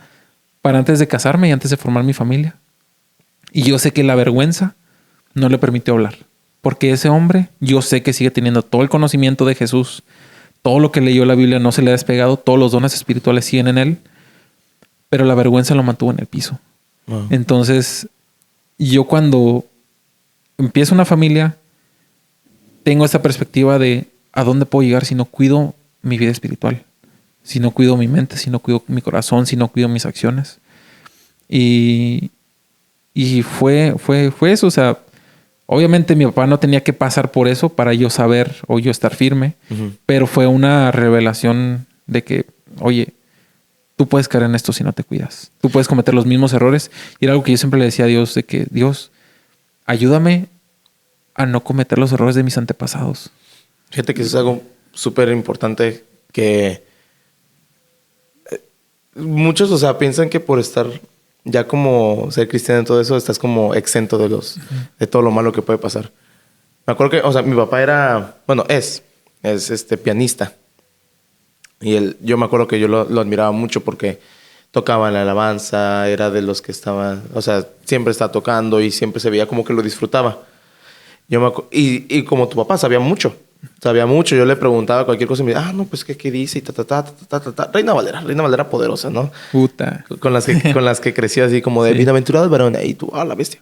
para antes de casarme y antes de formar mi familia. Y yo sé que la vergüenza no le permitió hablar. Porque ese hombre, yo sé que sigue teniendo todo el conocimiento de Jesús. Todo lo que leyó la Biblia no se le ha despegado. Todos los dones espirituales siguen en él. Pero la vergüenza lo mantuvo en el piso. Wow. Entonces, yo cuando empiezo una familia, tengo esta perspectiva de a dónde puedo llegar si no cuido mi vida espiritual. Si no cuido mi mente, si no cuido mi corazón, si no cuido mis acciones. Y fue eso. O sea, obviamente mi papá no tenía que pasar por eso para yo saber o yo estar firme. Pero fue una revelación de que, oye, tú puedes caer en esto si no te cuidas. Tú puedes cometer los mismos errores. Y era algo que yo siempre le decía a Dios, de que Dios, ayúdame a no cometer los errores de mis antepasados. Fíjate que eso es algo súper importante que muchos, o sea, piensan que por estar Ya como ser cristiano y todo eso, estás como exento de todo lo malo que puede pasar. Me acuerdo que, o sea, mi papá era, bueno, es pianista. Y yo me acuerdo que yo lo admiraba mucho porque tocaba en la alabanza, era de los que estaban, o sea, siempre estaba tocando y siempre se veía como que lo disfrutaba. Y como tu papá sabía mucho, yo le preguntaba cualquier cosa y me decía, no, pues, ¿qué dice? Y Reina Valera poderosa, ¿no? Puta. Con las que creció así como de bienaventurado el varón, y tú, la bestia.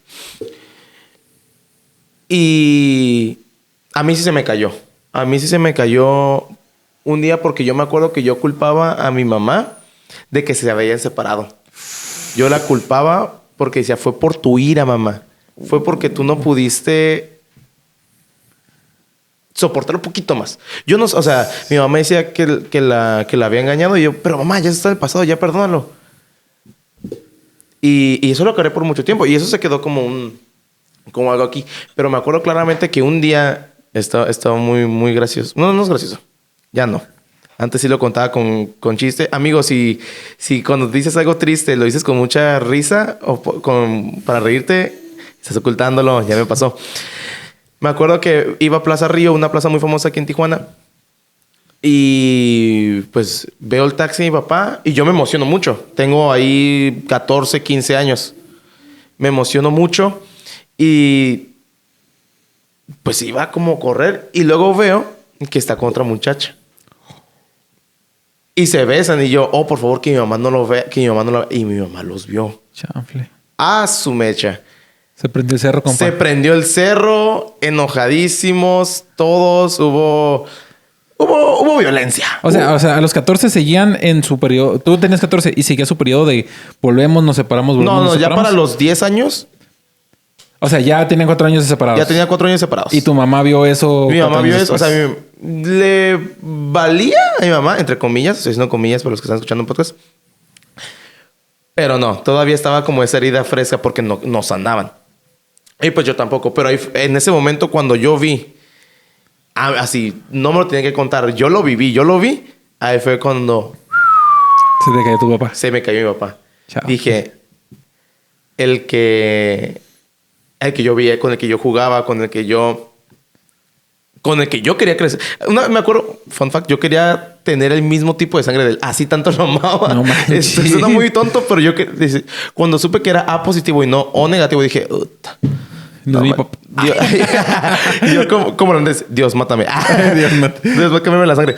Y a mí sí se me cayó. A mí sí se me cayó un día porque yo me acuerdo que yo culpaba a mi mamá de que se habían separado. Yo la culpaba porque decía, fue por tu ira, mamá. Fue porque tú no pudiste soportar un poquito más. Yo no, o sea, mi mamá decía que la había engañado y yo, pero mamá, ya está en el pasado, ya perdónalo. Y eso lo cargué por mucho tiempo y eso se quedó como algo aquí. Pero me acuerdo claramente que un día estaba muy, muy gracioso. No es gracioso. Ya no. Antes sí lo contaba con chiste. Amigos, si cuando dices algo triste lo dices con mucha risa o para reírte, estás ocultándolo. Ya me pasó. Me acuerdo que iba a Plaza Río, una plaza muy famosa aquí en Tijuana. Y pues veo el taxi de mi papá y yo me emociono mucho. Tengo ahí 14, 15 años. Me emociono mucho y pues iba como a correr y luego veo que está con otra muchacha. Y se besan y yo, por favor, que mi mamá no lo vea, Y mi mamá los vio. Chanfle. Su mecha. Se prendió el cerro, compa. Se prendió el cerro, enojadísimos, todos, hubo violencia. O sea, a los 14 seguían en su periodo. Tú tenías 14 y seguía su periodo de volvemos, nos separamos, volvemos, nos separamos. Ya para los 10 años. O sea, ya tenían 4 años de separados. Ya tenía 4 años separados. ¿Y tu mamá vio eso? Mi mamá vio eso. O sea, le valía a mi mamá, entre comillas. Estoy diciendo comillas para los que están escuchando un podcast. Pero no, todavía estaba como esa herida fresca porque no sanaban. Y pues yo tampoco. Pero ahí, en ese momento cuando yo vi, así, no me lo tenía que contar. Yo lo vi. Ahí fue cuando... Se te cayó tu papá. Se me cayó mi papá. Chao. Dije, el que yo vi, con el que yo jugaba, con el que yo quería crecer. Me acuerdo, fun fact, yo quería tener el mismo tipo de sangre de él. Así tanto lo amaba. No manches. Suena muy tonto, pero cuando supe que era A positivo y no O negativo, dije... No, mi papá. Yo como holandés, Dios, mátame. Dios, mátame la sangre.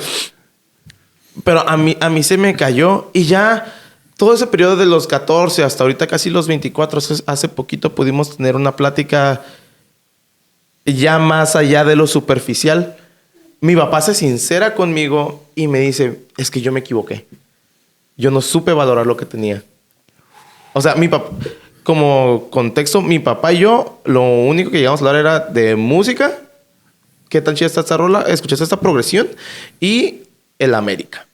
Pero a mí se me cayó y ya... Todo ese periodo de los 14 hasta ahorita casi los 24, hace poquito pudimos tener una plática ya más allá de lo superficial. Mi papá se sincera conmigo y me dice, es que yo me equivoqué. Yo no supe valorar lo que tenía. O sea, mi papá, como contexto, mi papá y yo, lo único que llegamos a hablar era de música. ¿Qué tan chida está esta rola? ¿Escuchaste esta progresión? Y el América.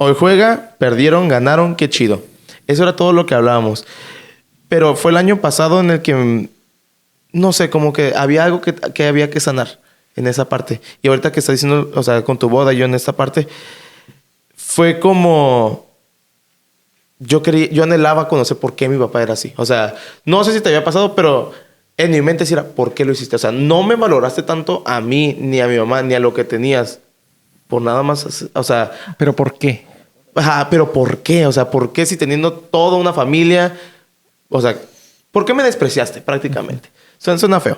Hoy juega, perdieron, ganaron, qué chido. Eso era todo lo que hablábamos. Pero fue el año pasado en el que, no sé, como que había algo que había que sanar en esa parte. Y ahorita que estás diciendo, o sea, con tu boda, yo en esta parte, fue como... Yo anhelaba conocer por qué mi papá era así. O sea, no sé si te había pasado, pero en mi mente sí era, ¿por qué lo hiciste? O sea, no me valoraste tanto a mí, ni a mi mamá, ni a lo que tenías. Por nada más, o sea... ¿Pero por qué? Pero ¿por qué? O sea, ¿por qué si teniendo toda una familia? O sea, ¿por qué me despreciaste prácticamente? Suena feo.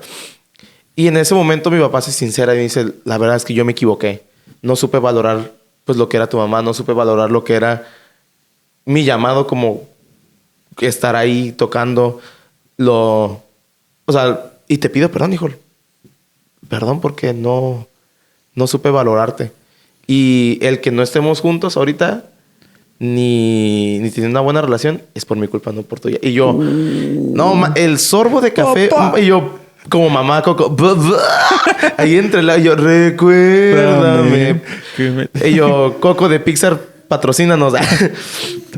Y en ese momento mi papá se sincera y dice, la verdad es que yo me equivoqué. No supe valorar pues lo que era tu mamá, no supe valorar lo que era mi llamado como estar ahí tocando o sea, y te pido perdón, hijo. Perdón porque no supe valorarte. Y el que no estemos juntos ahorita, ni tener una buena relación, es por mi culpa, no por tuya. Y yo, el sorbo de café, papá. Y yo, como mamá Coco, ahí entre yo, recuérdame. Y yo, Coco de Pixar, patrocínanos.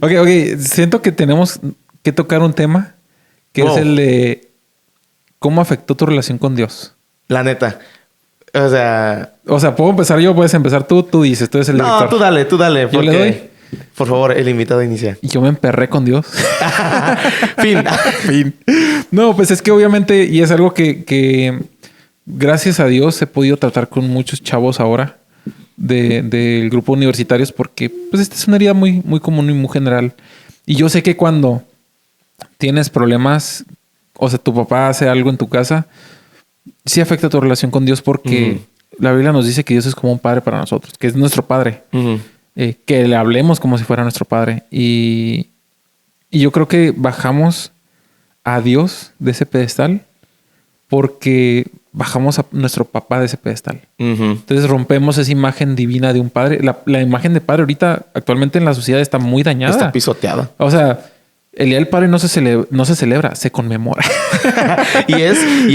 Ok. Siento que tenemos que tocar un tema que es el de cómo afectó tu relación con Dios. La neta. O sea, ¿puedo empezar yo? ¿Puedes empezar tú? Tú dices, tú eres el director. No, tú dale. ¿Yo le doy? Por favor, el invitado inicia. Y yo me emperré con Dios. Fin. Fin. No, pues es que obviamente, y es algo que gracias a Dios he podido tratar con muchos chavos ahora del grupo universitarios, porque pues esta es una herida muy, muy común y muy general. Y yo sé que cuando tienes problemas, o sea, tu papá hace algo en tu casa, sí afecta tu relación con Dios, porque la Biblia nos dice que Dios es como un padre para nosotros, que es nuestro padre. Que le hablemos como si fuera nuestro padre. Y yo creo que bajamos a Dios de ese pedestal porque bajamos a nuestro papá de ese pedestal. Entonces rompemos esa imagen divina de un padre. La imagen de padre ahorita actualmente en la sociedad está muy dañada. Está pisoteada. O sea, el Día del Padre no se celebra, se conmemora. y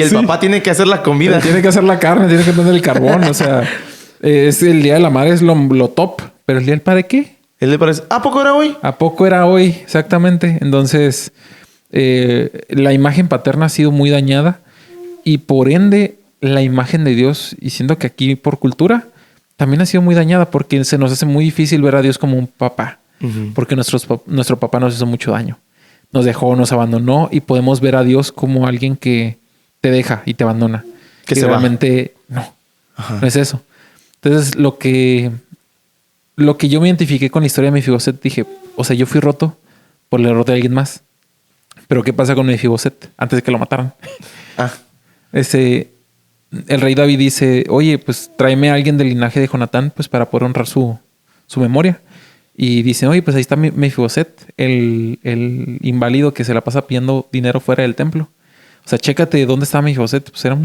el papá tiene que hacer la comida. Tiene que hacer la carne, tiene que poner el carbón. O sea, es el Día de la Madre es lo top. ¿Pero el Día del Padre qué? El Día del Padre, ¿a poco era hoy? ¿A poco era hoy? Exactamente. Entonces, la imagen paterna ha sido muy dañada y por ende la imagen de Dios, y siendo que aquí por cultura, también ha sido muy dañada porque se nos hace muy difícil ver a Dios como un papá. Porque nuestro papá nos hizo mucho daño. Nos dejó, nos abandonó y podemos ver a Dios como alguien que te deja y te abandona. Que realmente no es eso. Entonces, lo que yo me identifiqué con la historia de Mefiboset, dije, o sea, yo fui roto por el error de alguien más. Pero ¿qué pasa con Mefiboset antes de que lo mataran? El rey David dice, oye, pues tráeme a alguien del linaje de Jonatán, pues para poder honrar su memoria. Y dice, oye, pues ahí está Mefiboset, el inválido que se la pasa pidiendo dinero fuera del templo. O sea, chécate dónde estaba Mefiboset. Pues era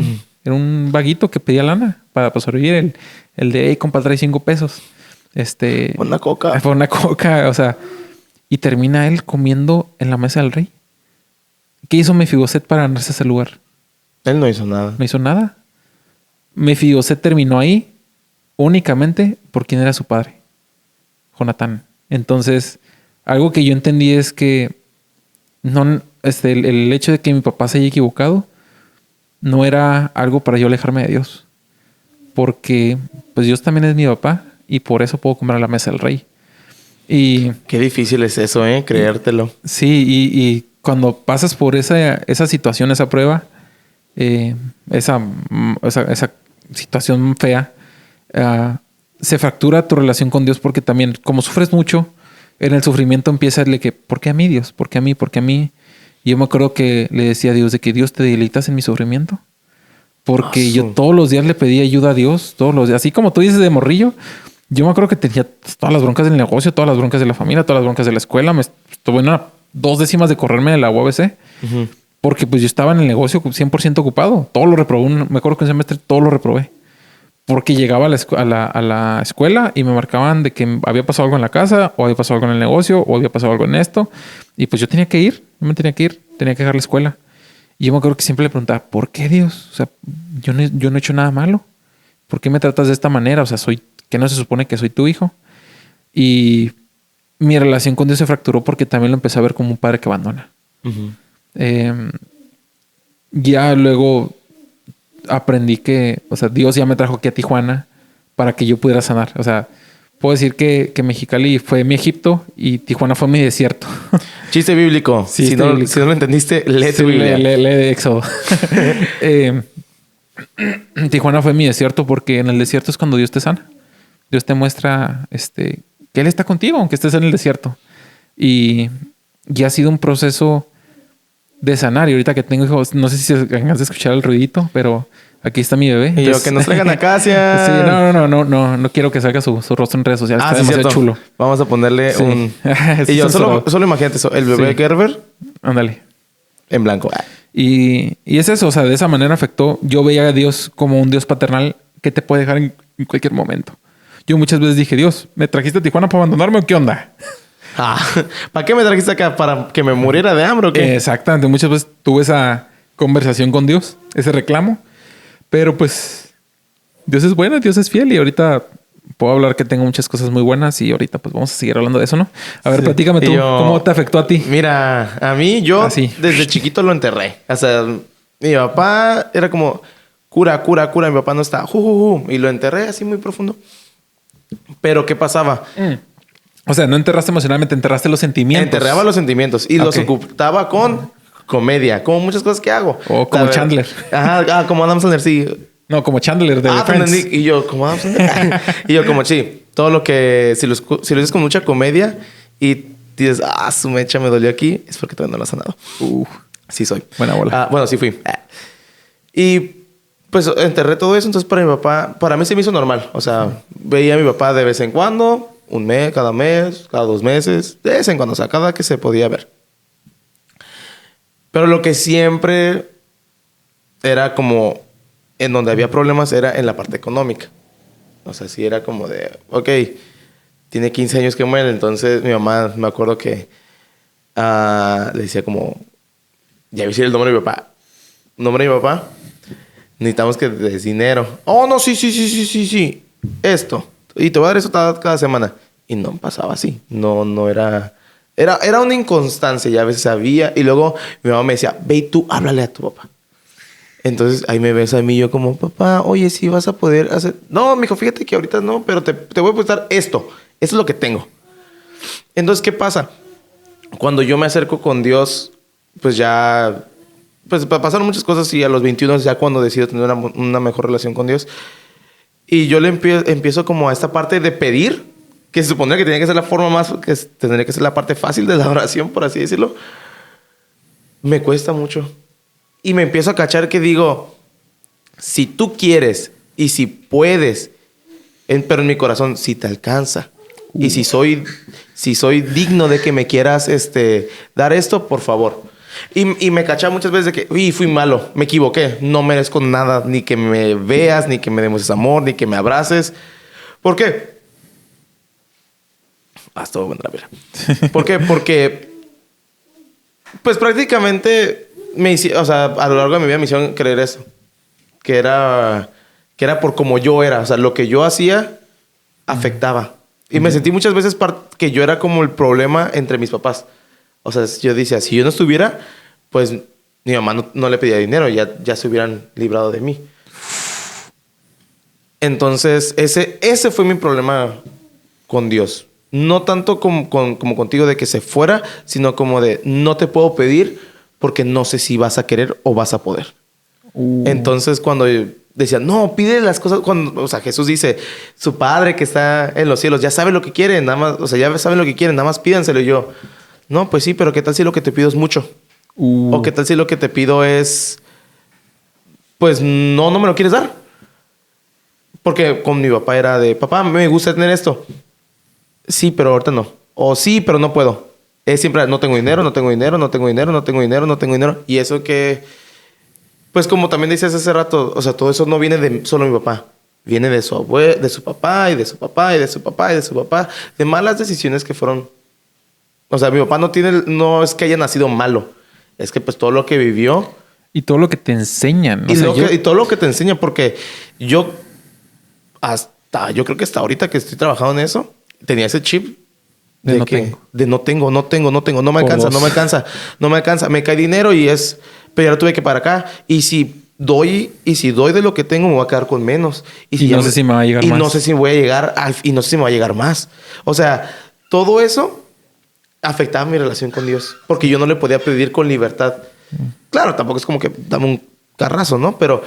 un vaguito que pedía lana para sobrevivir. El de, hey, compa, trae 5 pesos. Por una coca. Por una coca, o sea. Y termina él comiendo en la mesa del rey. ¿Qué hizo Mefiboset para ganarse ese lugar? Él no hizo nada. No hizo nada. Mefiboset terminó ahí únicamente por quien era su padre, Jonatán. Entonces, algo que yo entendí es que el hecho de que mi papá se haya equivocado no era algo para yo alejarme de Dios. Porque pues Dios también es mi papá y por eso puedo comer a la mesa del rey. Y qué difícil es eso, creértelo. Sí, y cuando pasas por esa situación, esa prueba, esa situación fea, se fractura tu relación con Dios porque también, como sufres mucho, en el sufrimiento empieza a decirle que, ¿por qué a mí, Dios? ¿Por qué a mí? ¿Por qué a mí? Y yo me acuerdo que le decía a Dios de que Dios te deleitas en mi sufrimiento. Porque yo todos los días le pedía ayuda a Dios, todos los días. Así como tú dices de morrillo, yo me acuerdo que tenía todas las broncas del negocio, todas las broncas de la familia, todas las broncas de la escuela. Me estuve en 2 décimas de correrme de la UABC. Porque pues yo estaba en el negocio 100% ocupado. Todo lo reprobé. Me acuerdo que un semestre todo lo reprobé. Porque llegaba a la escuela y me marcaban de que había pasado algo en la casa, o había pasado algo en el negocio, o había pasado algo en esto. Y pues yo tenía que ir. Tenía que dejar la escuela. Y yo me acuerdo que siempre le preguntaba, ¿por qué, Dios? O sea, yo no he hecho nada malo. ¿Por qué me tratas de esta manera? O sea, ¿que no se supone que soy tu hijo? Y mi relación con Dios se fracturó porque también lo empecé a ver como un padre que abandona. Ya luego aprendí que, o sea, Dios ya me trajo aquí a Tijuana para que yo pudiera sanar. O sea, puedo decir que Mexicali fue mi Egipto y Tijuana fue mi desierto. Chiste bíblico. Sí, si no lo entendiste, lee tu Biblia. Lee Éxodo. Tijuana fue mi desierto porque en el desierto es cuando Dios te sana. Dios te muestra que Él está contigo aunque estés en el desierto. Y ha sido un proceso de sanar. Y ahorita que tengo hijos, no sé si se vengas a escuchar el ruidito, pero aquí está mi bebé. Y yo, que nos traigan acá hacia... Sí, no quiero que salga su rostro en redes sociales. Está demasiado chulo. Vamos a ponerle un... y yo, solo imagínate eso. El bebé Gerber. Ándale. En blanco. Y es eso. O sea, de esa manera afectó. Yo veía a Dios como un Dios paternal que te puede dejar en cualquier momento. Yo muchas veces dije, Dios, ¿me trajiste a Tijuana para abandonarme o qué onda? ¿Para qué me trajiste acá? ¿Para que me muriera de hambre o qué? Exactamente. Muchas veces tuve esa conversación con Dios, ese reclamo. Pero pues Dios es bueno, Dios es fiel. Y ahorita puedo hablar que tengo muchas cosas muy buenas. Y ahorita pues vamos a seguir hablando de eso, ¿no? A ver, platícame tú. ¿Cómo te afectó a ti? Mira, a mí desde chiquito lo enterré. O sea, mi papá era como cura. Mi papá no está. Y lo enterré así muy profundo. Pero ¿qué pasaba? O sea, no enterraste emocionalmente, enterraste los sentimientos. Enterraba los sentimientos y los ocultaba con comedia, como muchas cosas que hago. O como Chandler. Ajá, como Adam Sandler, sí. No, como Chandler de Friends. Y yo, como Adam Sandler. Y yo, como, sí, todo lo que... Si lo dices con mucha comedia y dices, su mecha me dolió aquí, es porque todavía no lo has sanado. Sí soy. Buena bola. Bueno, sí fui. Y pues enterré todo eso. Entonces para mi papá, para mí se me hizo normal. O sea, veía a mi papá de vez en cuando, un mes, cada 2 meses, de vez en cuando, o sea, cada que se podía ver. Pero lo que siempre era como en donde había problemas era en la parte económica. O sea, sí era como de, ok, tiene 15 años que muere. Entonces mi mamá, me acuerdo que le decía como, ya voy a decir el nombre de mi papá. Nombre de mi papá. Necesitamos que des dinero. Oh, no, sí. Esto. Y te voy a dar eso cada semana. Y no pasaba así. No era... Era una inconstancia. Ya a veces había. Y luego mi mamá me decía, ve y tú háblale a tu papá. Entonces ahí me ves a mí yo como, papá, oye, sí vas a poder hacer... No, mijo, fíjate que ahorita no, pero te voy a prestar esto. Eso es lo que tengo. Entonces, ¿qué pasa? Cuando yo me acerco con Dios, pues ya... Pues pasaron muchas cosas y a los 21 ya cuando decido tener una mejor relación con Dios. Y yo le empiezo como a esta parte de pedir, que se suponía que tenía que ser la forma más, que tendría que ser la parte fácil de la oración, por así decirlo. Me cuesta mucho. Y me empiezo a cachar que digo, si tú quieres y si puedes, pero en mi corazón, si te alcanza. Y si soy digno de que me quieras dar esto, por favor. Y me cachaba muchas veces de que, fui malo, me equivoqué, no merezco nada, ni que me veas, ni que me demuestres amor, ni que me abraces. ¿Por qué? Estuvo buena la vida. ¿Por qué? Porque, pues prácticamente, o sea, a lo largo de mi vida me hicieron creer eso. Que era por como yo era. O sea, lo que yo hacía afectaba. Y me sentí muchas veces que yo era como el problema entre mis papás. O sea, yo decía, si yo no estuviera, pues mi mamá no le pedía dinero, ya se hubieran librado de mí. Entonces, ese fue mi problema con Dios. No tanto como contigo de que se fuera, sino como de no te puedo pedir porque no sé si vas a querer o vas a poder. Entonces, cuando decía, no, pide las cosas, o sea, Jesús dice, su Padre que está en los cielos ya sabe lo que quieren, nada más, o sea, ya saben lo que quieren, nada más pídanselo. Y yo, no, pues sí, pero ¿qué tal si lo que te pido es mucho? ¿O qué tal si lo que te pido es... Pues no me lo quieres dar? Porque con mi papá era de... Papá, me gusta tener esto. Sí, pero ahorita no. O sí, pero no puedo. Es siempre, no tengo dinero. Y eso que... Pues como también dices hace rato, o sea, todo eso no viene de solo mi papá. Viene de su abuelo, de su papá, y de su papá, y de su papá, y de su papá. De malas decisiones que fueron... O sea, mi papá no es que haya nacido malo. Es que pues todo lo que vivió... Y todo lo que te enseñan. Y todo lo que te enseñan. Porque yo creo que hasta ahorita que estoy trabajando en eso, tenía ese chip de no tengo. No me alcanza. Me cae dinero pero ya lo tuve que para acá. Y si doy de lo que tengo, me voy a quedar con menos. Y no sé si me va a llegar más. Y no sé si voy a llegar y no sé si me va a llegar más. O sea, todo eso afectaba mi relación con Dios. Porque yo no le podía pedir con libertad. Claro, tampoco es como que dame un carrazo, ¿no? Pero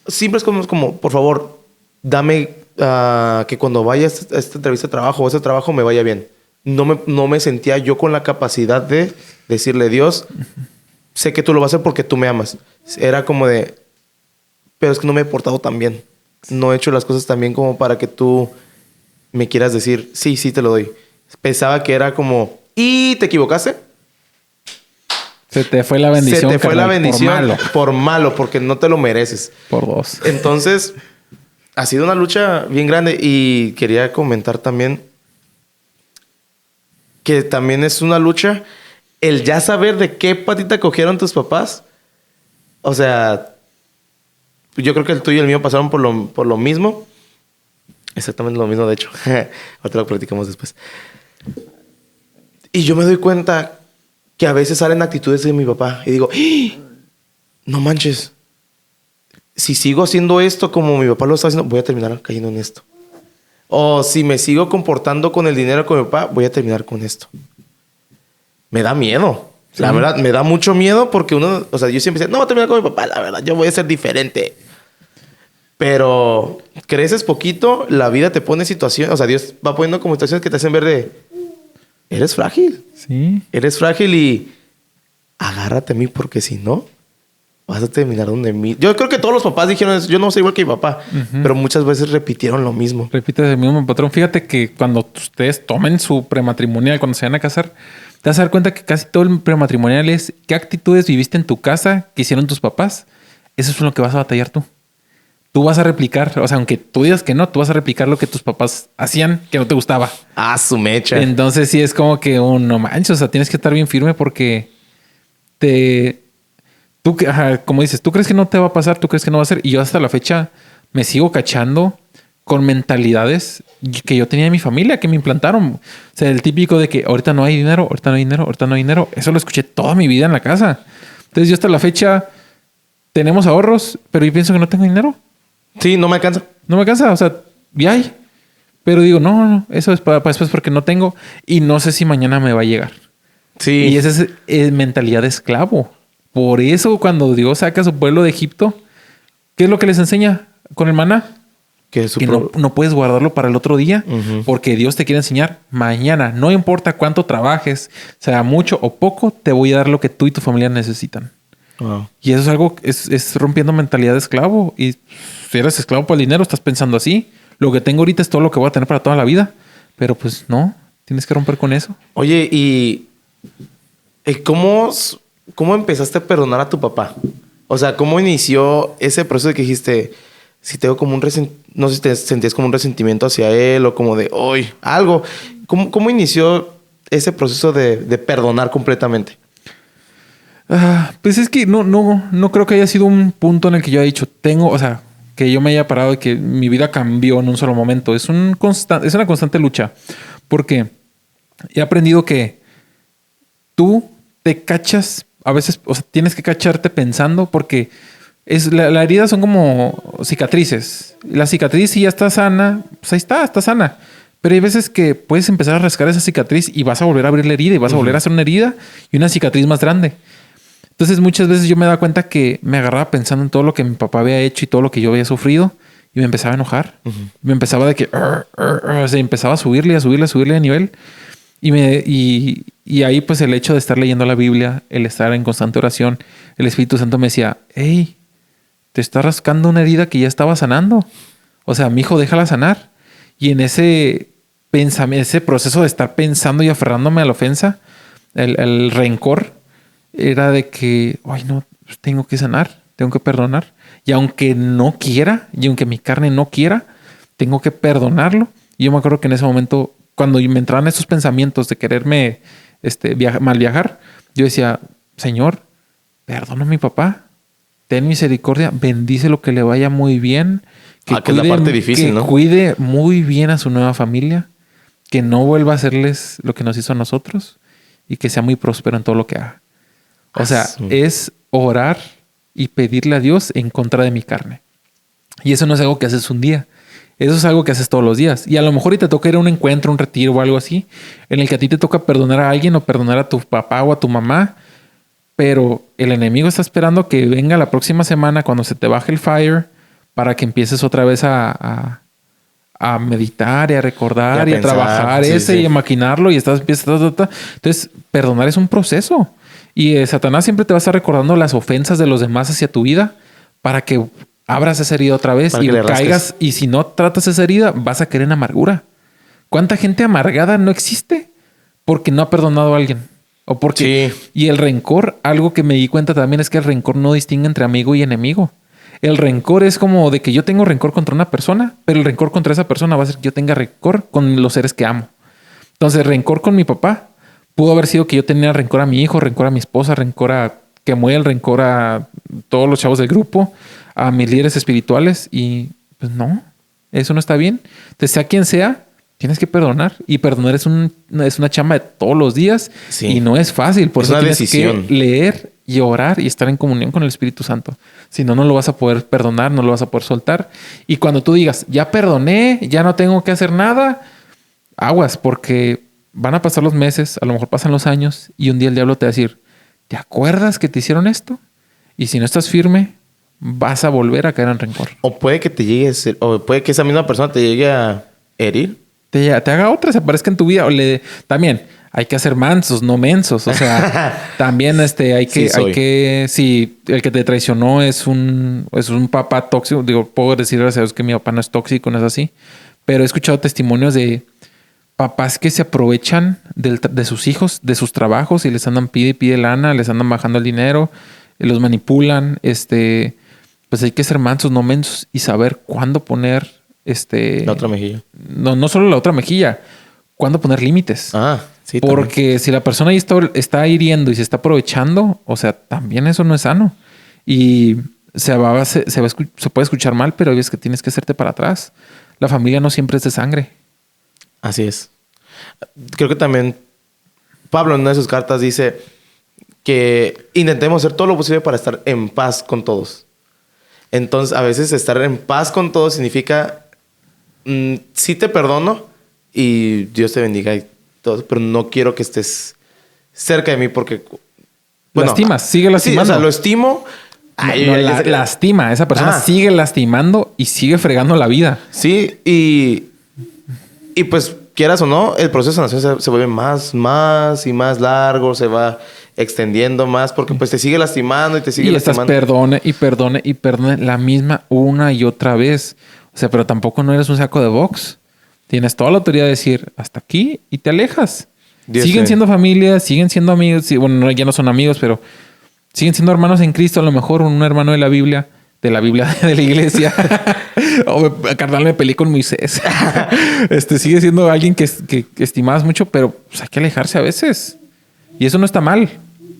siempre es como por favor, dame que cuando vaya a esta entrevista de trabajo o ese trabajo me vaya bien. No me sentía yo con la capacidad de decirle, Dios, sé que tú lo vas a hacer porque tú me amas. Era como de, pero es que no me he portado tan bien. No he hecho las cosas tan bien como para que tú me quieras decir, sí, te lo doy. Pensaba que era como, ¿y te equivocaste? Se te fue la bendición. Se te fue la bendición por malo, porque no te lo mereces. Por dos. Entonces, ha sido una lucha bien grande. Y quería comentar también que también es una lucha el ya saber de qué patita cogieron tus papás. O sea, yo creo que el tuyo y el mío pasaron por lo mismo. Exactamente lo mismo, de hecho. Ahorita lo platicamos después. Y yo me doy cuenta que a veces salen actitudes de mi papá. Y digo, no manches. Si sigo haciendo esto como mi papá lo está haciendo, voy a terminar cayendo en esto. O si me sigo comportando con el dinero con mi papá, voy a terminar con esto. Me da miedo. Sí. La verdad, me da mucho miedo porque uno... O sea, yo siempre decía, no voy a terminar con mi papá. La verdad, yo voy a ser diferente. Pero creces poquito, la vida te pone situaciones... O sea, Dios va poniendo como situaciones que te hacen ver de... Eres frágil. Sí. Eres frágil y... Agárrate a mí porque si no... Vas a terminar donde mí. Yo creo que todos los papás dijeron eso. Yo no soy igual que mi papá. Pero muchas veces repitieron lo mismo. Repites el mismo patrón. Fíjate que cuando ustedes tomen su prematrimonial, cuando se van a casar, te vas a dar cuenta que casi todo el prematrimonial es qué actitudes viviste en tu casa que hicieron tus papás. Eso es lo que vas a batallar tú. Tú vas a replicar, o sea, aunque tú digas que no, tú vas a replicar lo que tus papás hacían que no te gustaba. Ah, su mecha. Entonces sí es como que no manches, o sea, tienes que estar bien firme porque tú, como dices, tú crees que no te va a pasar, tú crees que no va a ser. Y yo hasta la fecha me sigo cachando con mentalidades que yo tenía en mi familia, que me implantaron. O sea, el típico de que ahorita no hay dinero, ahorita no hay dinero, ahorita no hay dinero. Eso lo escuché toda mi vida en la casa. Entonces yo hasta la fecha tenemos ahorros, pero yo pienso que no tengo dinero. Sí, no me alcanza. No me alcanza, o sea, ya hay. Pero digo, no, eso es para después porque no tengo. Y no sé si mañana me va a llegar. Sí. Y esa es mentalidad de esclavo. Por eso cuando Dios saca a su pueblo de Egipto, ¿qué es lo que les enseña con el maná? Que no puedes guardarlo para el otro día, porque Dios te quiere enseñar mañana. No importa cuánto trabajes, sea mucho o poco, te voy a dar lo que tú y tu familia necesitan. Wow. Y eso es algo, es rompiendo mentalidad de esclavo. Y si eres esclavo por el dinero, estás pensando así. Lo que tengo ahorita es todo lo que voy a tener para toda la vida. Pero pues no, tienes que romper con eso. Oye, ¿y cómo empezaste a perdonar a tu papá? O sea, ¿cómo inició ese proceso de que dijiste, si tengo como no sé si te sentías como un resentimiento hacia él o como de, hoy algo? ¿Cómo inició ese proceso de perdonar completamente? Pues es que no creo que haya sido un punto en el que yo haya dicho, o sea, que yo me haya parado y que mi vida cambió en un solo momento. Es una constante lucha. Porque he aprendido que tú te cachas, a veces, o sea, tienes que cacharte pensando porque la herida son como cicatrices. La cicatriz, si ya está sana, pues ahí está sana. Pero hay veces que puedes empezar a rascar esa cicatriz y vas a volver a abrir la herida y vas a volver a hacer una herida y una cicatriz más grande. Entonces muchas veces yo me daba cuenta que me agarraba pensando en todo lo que mi papá había hecho y todo lo que yo había sufrido y me empezaba a enojar. Me empezaba de que se empezaba a subirle de nivel. Y ahí pues el hecho de estar leyendo la Biblia, el estar en constante oración, el Espíritu Santo me decía, hey, te está rascando una herida que ya estaba sanando. O sea, mijo, déjala sanar. Y en ese proceso de estar pensando y aferrándome a la ofensa, el rencor, era de que, ay no, tengo que sanar, tengo que perdonar. Y aunque no quiera, y aunque mi carne no quiera, tengo que perdonarlo. Y yo me acuerdo que en ese momento, cuando me entraban esos pensamientos de quererme mal viajar, yo decía, Señor, perdona a mi papá, ten misericordia, bendice lo que le vaya muy bien, que es la parte difícil, ¿no? Cuide muy bien a su nueva familia, que no vuelva a hacerles lo que nos hizo a nosotros y que sea muy próspero en todo lo que haga. O sea, es orar y pedirle a Dios en contra de mi carne. Y eso no es algo que haces un día. Eso es algo que haces todos los días. Y a lo mejor te toca ir a un encuentro, un retiro o algo así, en el que a ti te toca perdonar a alguien o perdonar a tu papá o a tu mamá. Pero el enemigo está esperando que venga la próxima semana cuando se te baje el fire para que empieces otra vez a meditar y a recordar y a trabajar y a maquinarlo y empiezas. Entonces, perdonar es un proceso. Y Satanás siempre te va a estar recordando las ofensas de los demás hacia tu vida para que abras esa herida otra vez y caigas. Y si no tratas esa herida, vas a caer en amargura. ¿Cuánta gente amargada no existe? Porque no ha perdonado a alguien. O porque... Sí. Y el rencor, algo que me di cuenta también es que el rencor no distingue entre amigo y enemigo. El rencor es como de que yo tengo rencor contra una persona, pero el rencor contra esa persona va a ser que yo tenga rencor con los seres que amo. Entonces, rencor con mi papá pudo haber sido que yo tenía rencor a mi hijo, rencor a mi esposa, rencor a Kemuel, rencor a todos los chavos del grupo, a mis líderes espirituales. Y pues no, eso no está bien. Entonces, sea quien sea, tienes que perdonar. Y perdonar es una chamba de todos los días. Sí. Y no es fácil. Por eso tienes que leer y orar y estar en comunión con el Espíritu Santo. Si no, no lo vas a poder perdonar, no lo vas a poder soltar. Y cuando tú digas, ya perdoné, ya no tengo que hacer nada, aguas, porque van a pasar los meses, a lo mejor pasan los años y un día el diablo te va a decir, ¿te acuerdas que te hicieron esto? Y si no estás firme, vas a volver a caer en rencor. O puede que te llegue, o puede que esa misma persona te llegue a herir. Te haga otra, se aparezca en tu vida. También hay que hacer mansos, no mensos. O sea, también si el que te traicionó es un papá tóxico, digo, puedo decir gracias a Dios que mi papá no es tóxico, no es así. Pero he escuchado testimonios de papás que se aprovechan de sus hijos, de sus trabajos y les andan pide lana, les andan bajando el dinero, los manipulan. Pues hay que ser mansos, no mensos y saber cuándo poner la otra mejilla. No solo la otra mejilla, cuándo poner límites. Sí. Porque también, si la persona ahí está hiriendo y se está aprovechando, o sea, también eso no es sano. Y se puede escuchar mal, pero hay veces que tienes que hacerte para atrás. La familia no siempre es de sangre. Así es. Creo que también Pablo en una de sus cartas dice que intentemos hacer todo lo posible para estar en paz con todos. Entonces, a veces estar en paz con todos significa sí te perdono y Dios te bendiga y todo, pero no quiero que estés cerca de mí porque... Lastimas, sigue lastimando. Sí, o sea, lo estimo. Lastima. Esa persona sigue lastimando y sigue fregando la vida. Sí, y pues quieras o no, el proceso de sanación se vuelve más y más largo, se va extendiendo más porque pues te sigue lastimando y te sigue lastimando. Y estás perdone la misma una y otra vez. O sea, pero tampoco no eres un saco de box. Tienes toda la autoridad de decir hasta aquí y te alejas. Siguen siendo familia, siguen siendo amigos. Bueno, ya no son amigos, pero siguen siendo hermanos en Cristo. A lo mejor un hermano de la Biblia de la iglesia. O carnal, me peleé con Moisés. Sigue siendo alguien que estimas mucho, pero pues, hay que alejarse a veces. Y eso no está mal.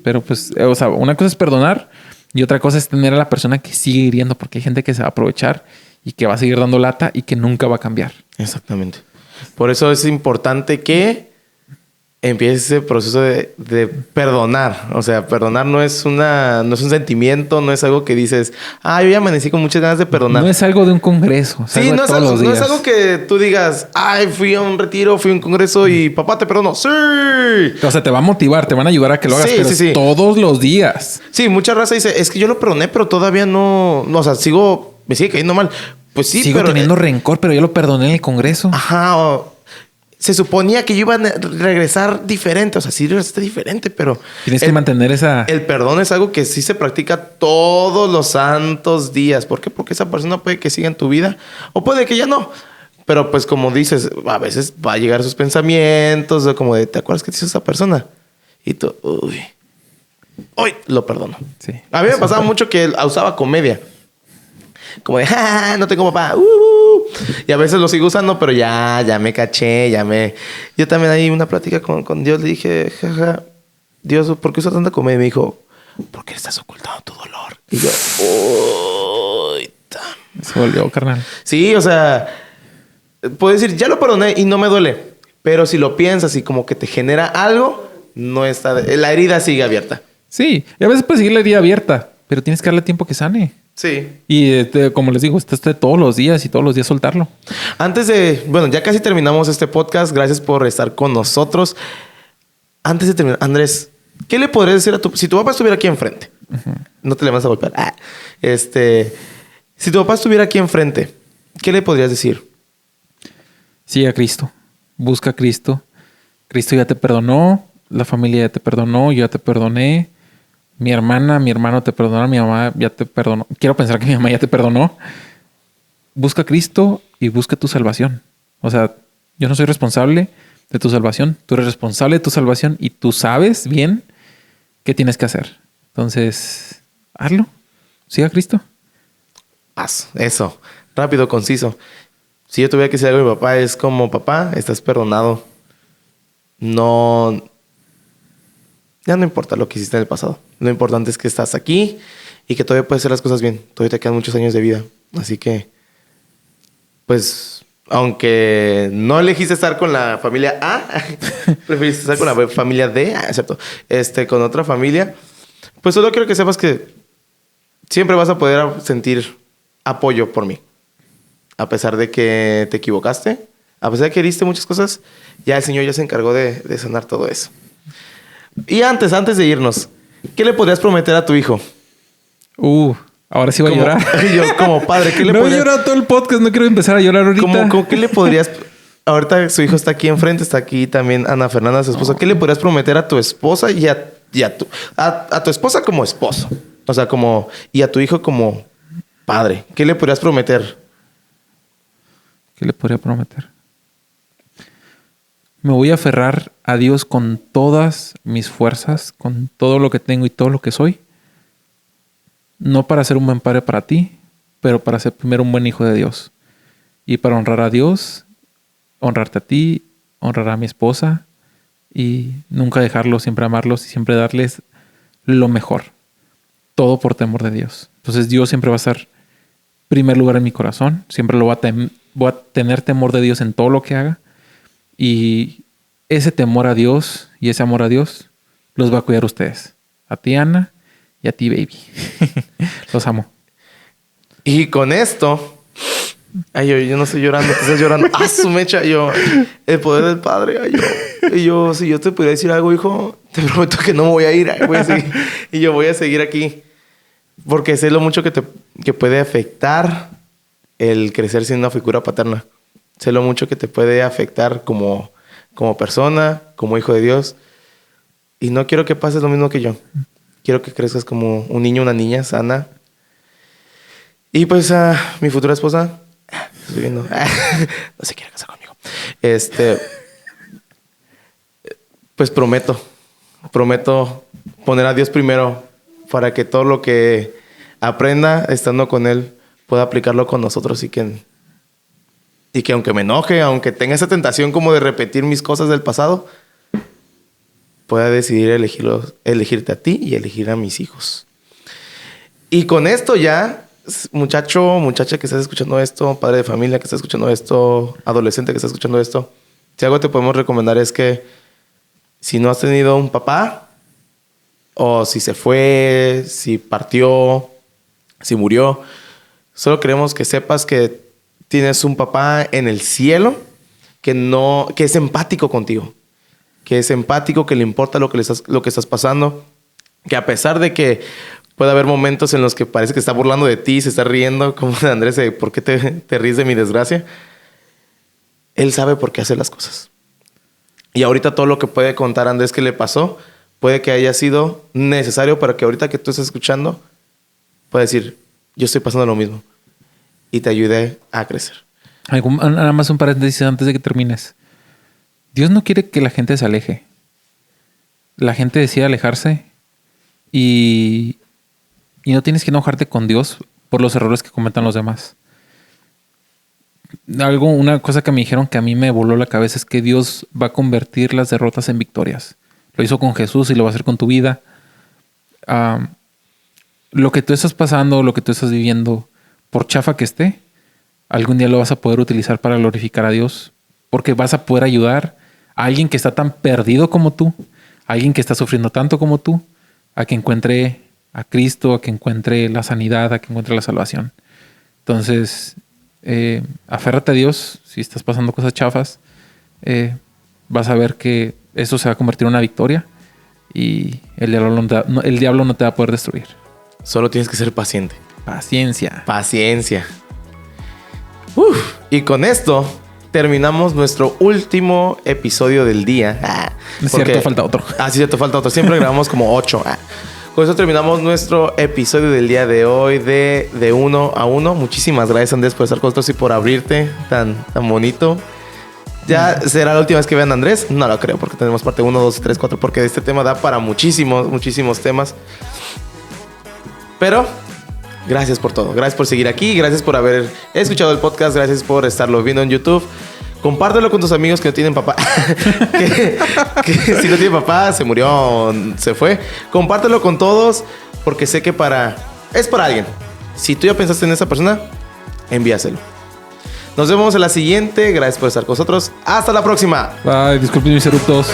Pero pues, o sea, una cosa es perdonar y otra cosa es tener a la persona que sigue hiriendo, porque hay gente que se va a aprovechar y que va a seguir dando lata y que nunca va a cambiar. Exactamente. Por eso es importante que empiece ese proceso de perdonar. O sea, perdonar no es un sentimiento, no es algo que dices, yo ya amanecí con muchas ganas de perdonar. No es algo de un congreso. Sí, no es algo que tú digas, fui a un retiro, fui a un congreso y papá te perdonó. ¡Sí! O sea, te va a motivar, te van a ayudar a que lo hagas, pero todos los días. Sí, mucha raza dice, es que yo lo perdoné, pero todavía no, o sea, me sigue cayendo mal. Pues sí, sigo teniendo rencor, pero yo lo perdoné en el congreso. Se suponía que yo iba a regresar diferente. O sea, sí regresaste diferente, pero... Tienes que mantener El perdón es algo que sí se practica todos los santos días. ¿Por qué? Porque esa persona puede que siga en tu vida o puede que ya no. Pero pues como dices, a veces va a llegar esos pensamientos como de, ¿te acuerdas que te hizo esa persona? Y tú, hoy lo perdono. Sí. A mí me pasaba mucho que él usaba comedia. Como de, no tengo papá. Y a veces lo sigo usando, pero ya me caché, Yo también hay una plática con Dios. Le dije, Dios, ¿por qué usas tanta comedia? Y me dijo, ¿por qué estás ocultando tu dolor? Y yo, se volvió, carnal. Sí, o sea, puedo decir, ya lo perdoné y no me duele. Pero si lo piensas y como que te genera algo, no está... La herida sigue abierta. Sí, y a veces puedes seguir la herida abierta, pero tienes que darle tiempo que sane. Sí. Y como les digo, esto es de todos los días y todos los días soltarlo. Ya casi terminamos este podcast. Gracias por estar con nosotros. Antes de terminar, Andrés, ¿qué le podrías decir si tu papá estuviera aquí enfrente? No te le vas a golpear. Si tu papá estuviera aquí enfrente, ¿qué le podrías decir? Sigue a Cristo. Busca a Cristo. Cristo ya te perdonó. La familia ya te perdonó. Yo ya te perdoné. Mi hermana, mi hermano te perdonaron, mi mamá ya te perdonó. Quiero pensar que mi mamá ya te perdonó. Busca a Cristo y busca tu salvación. O sea, yo no soy responsable de tu salvación. Tú eres responsable de tu salvación y tú sabes bien qué tienes que hacer. Entonces, hazlo. Siga a Cristo. Haz eso. Rápido, conciso. Si yo tuviera que decir algo a mi papá, es como, papá, estás perdonado. Ya no importa lo que hiciste en el pasado. Lo importante es que estás aquí y que todavía puedes hacer las cosas bien. Todavía te quedan muchos años de vida. Así que, pues, aunque no elegiste estar con la familia A, preferiste estar con la familia D, excepto, con otra familia, Pues solo quiero que sepas que siempre vas a poder sentir apoyo por mí. A pesar de que te equivocaste, a pesar de que heriste muchas cosas, ya el Señor ya se encargó de sanar todo eso. Y antes de irnos, ¿qué le podrías prometer a tu hijo? Ahora sí voy a llorar. Yo, como padre, ¿qué le No he podrías... llorado todo el podcast, no quiero empezar a llorar ahorita. ¿Cómo qué le podrías... Ahorita su hijo está aquí enfrente, está aquí también Ana Fernanda, su esposa. ¿Qué le podrías prometer a tu esposa y a tu esposa como esposo? O sea, y a tu hijo como padre. ¿Qué le podrías prometer? ¿Qué le podría prometer? Me voy a aferrar a Dios con todas mis fuerzas, con todo lo que tengo y todo lo que soy. No para ser un buen padre para ti, pero para ser primero un buen hijo de Dios. Y para honrar a Dios, honrarte a ti, honrar a mi esposa y nunca dejarlos, siempre amarlos y siempre darles lo mejor. Todo por temor de Dios. Entonces Dios siempre va a ser primer lugar en mi corazón. Siempre voy a tener temor de Dios en todo lo que haga. Y ese temor a Dios y ese amor a Dios los va a cuidar ustedes. A ti, Ana, y a ti, baby. Los amo. Y con esto... Ay, yo no estoy llorando, te estás llorando. ¡Ah, su mecha! Yo, el poder del Padre. Ay, yo, si yo te pudiera decir algo, hijo, te prometo que no me voy a ir. Voy a seguir, y yo voy a seguir aquí. Porque sé lo mucho que puede afectar el crecer sin una figura paterna. Sé lo mucho que te puede afectar como persona, como hijo de Dios. Y no quiero que pases lo mismo que yo. Quiero que crezcas como un niño, una niña sana. Y pues mi futura esposa... Estoy viendo. No se quiere casar conmigo. Pues prometo poner a Dios primero para que todo lo que aprenda estando con Él pueda aplicarlo con nosotros y que aunque me enoje, aunque tenga esa tentación como de repetir mis cosas del pasado, pueda decidir elegirte a ti y elegir a mis hijos. Y con esto ya... Muchacho, muchacha que estás escuchando esto, padre de familia que está escuchando esto, adolescente que está escuchando esto, si algo te podemos recomendar es que si no has tenido un papá, o si se fue, si partió, si murió, solo queremos que sepas que tienes un papá en el cielo que es empático contigo, que es empático, que le importa lo que estás pasando, que a pesar de que puede haber momentos en los que parece que está burlando de ti, se está riendo, como de Andrés, ¿por qué te ríes de mi desgracia? Él sabe por qué hace las cosas. Y ahorita todo lo que puede contar Andrés que le pasó, puede que haya sido necesario para que ahorita que tú estás escuchando, pueda decir, yo estoy pasando lo mismo. Y te ayude a crecer. Nada más un paréntesis antes de que termines. Dios no quiere que la gente se aleje. La gente decide alejarse y no tienes que enojarte con Dios por los errores que cometan los demás. Una cosa que me dijeron que a mí me voló la cabeza es que Dios va a convertir las derrotas en victorias. Lo hizo con Jesús y lo va a hacer con tu vida. Lo que tú estás pasando, lo que tú estás viviendo, por chafa que esté, algún día lo vas a poder utilizar para glorificar a Dios. Porque vas a poder ayudar a alguien que está tan perdido como tú, a alguien que está sufriendo tanto como tú, a que encuentre a Cristo, a que encuentre la sanidad, a que encuentre la salvación. Entonces, aférrate a Dios. Si estás pasando cosas chafas, vas a ver que eso se va a convertir en una victoria y el diablo no te va a poder destruir. Solo tienes que ser paciente. Paciencia. Y con esto terminamos nuestro último episodio del día. Es cierto, falta otro. Sí, cierto, falta otro. Siempre grabamos como 8. Con eso terminamos nuestro episodio del día de hoy de 1 a 1. Muchísimas gracias, Andrés, por estar con nosotros y por abrirte tan bonito. ¿Ya será la última vez que vean a Andrés? No lo creo, porque tenemos parte 1, 2, 3, 4, porque este tema da para muchísimos temas. Pero gracias por todo. Gracias por seguir aquí. Gracias por haber escuchado el podcast. Gracias por estarlo viendo en YouTube. Compártelo con tus amigos que no tienen papá. que si no tienen papá, se murió, se fue. Compártelo con todos porque sé que es para alguien. Si tú ya pensaste en esa persona, envíaselo. Nos vemos en la siguiente. Gracias por estar con nosotros. Hasta la próxima. Bye. Disculpen mis eruptos.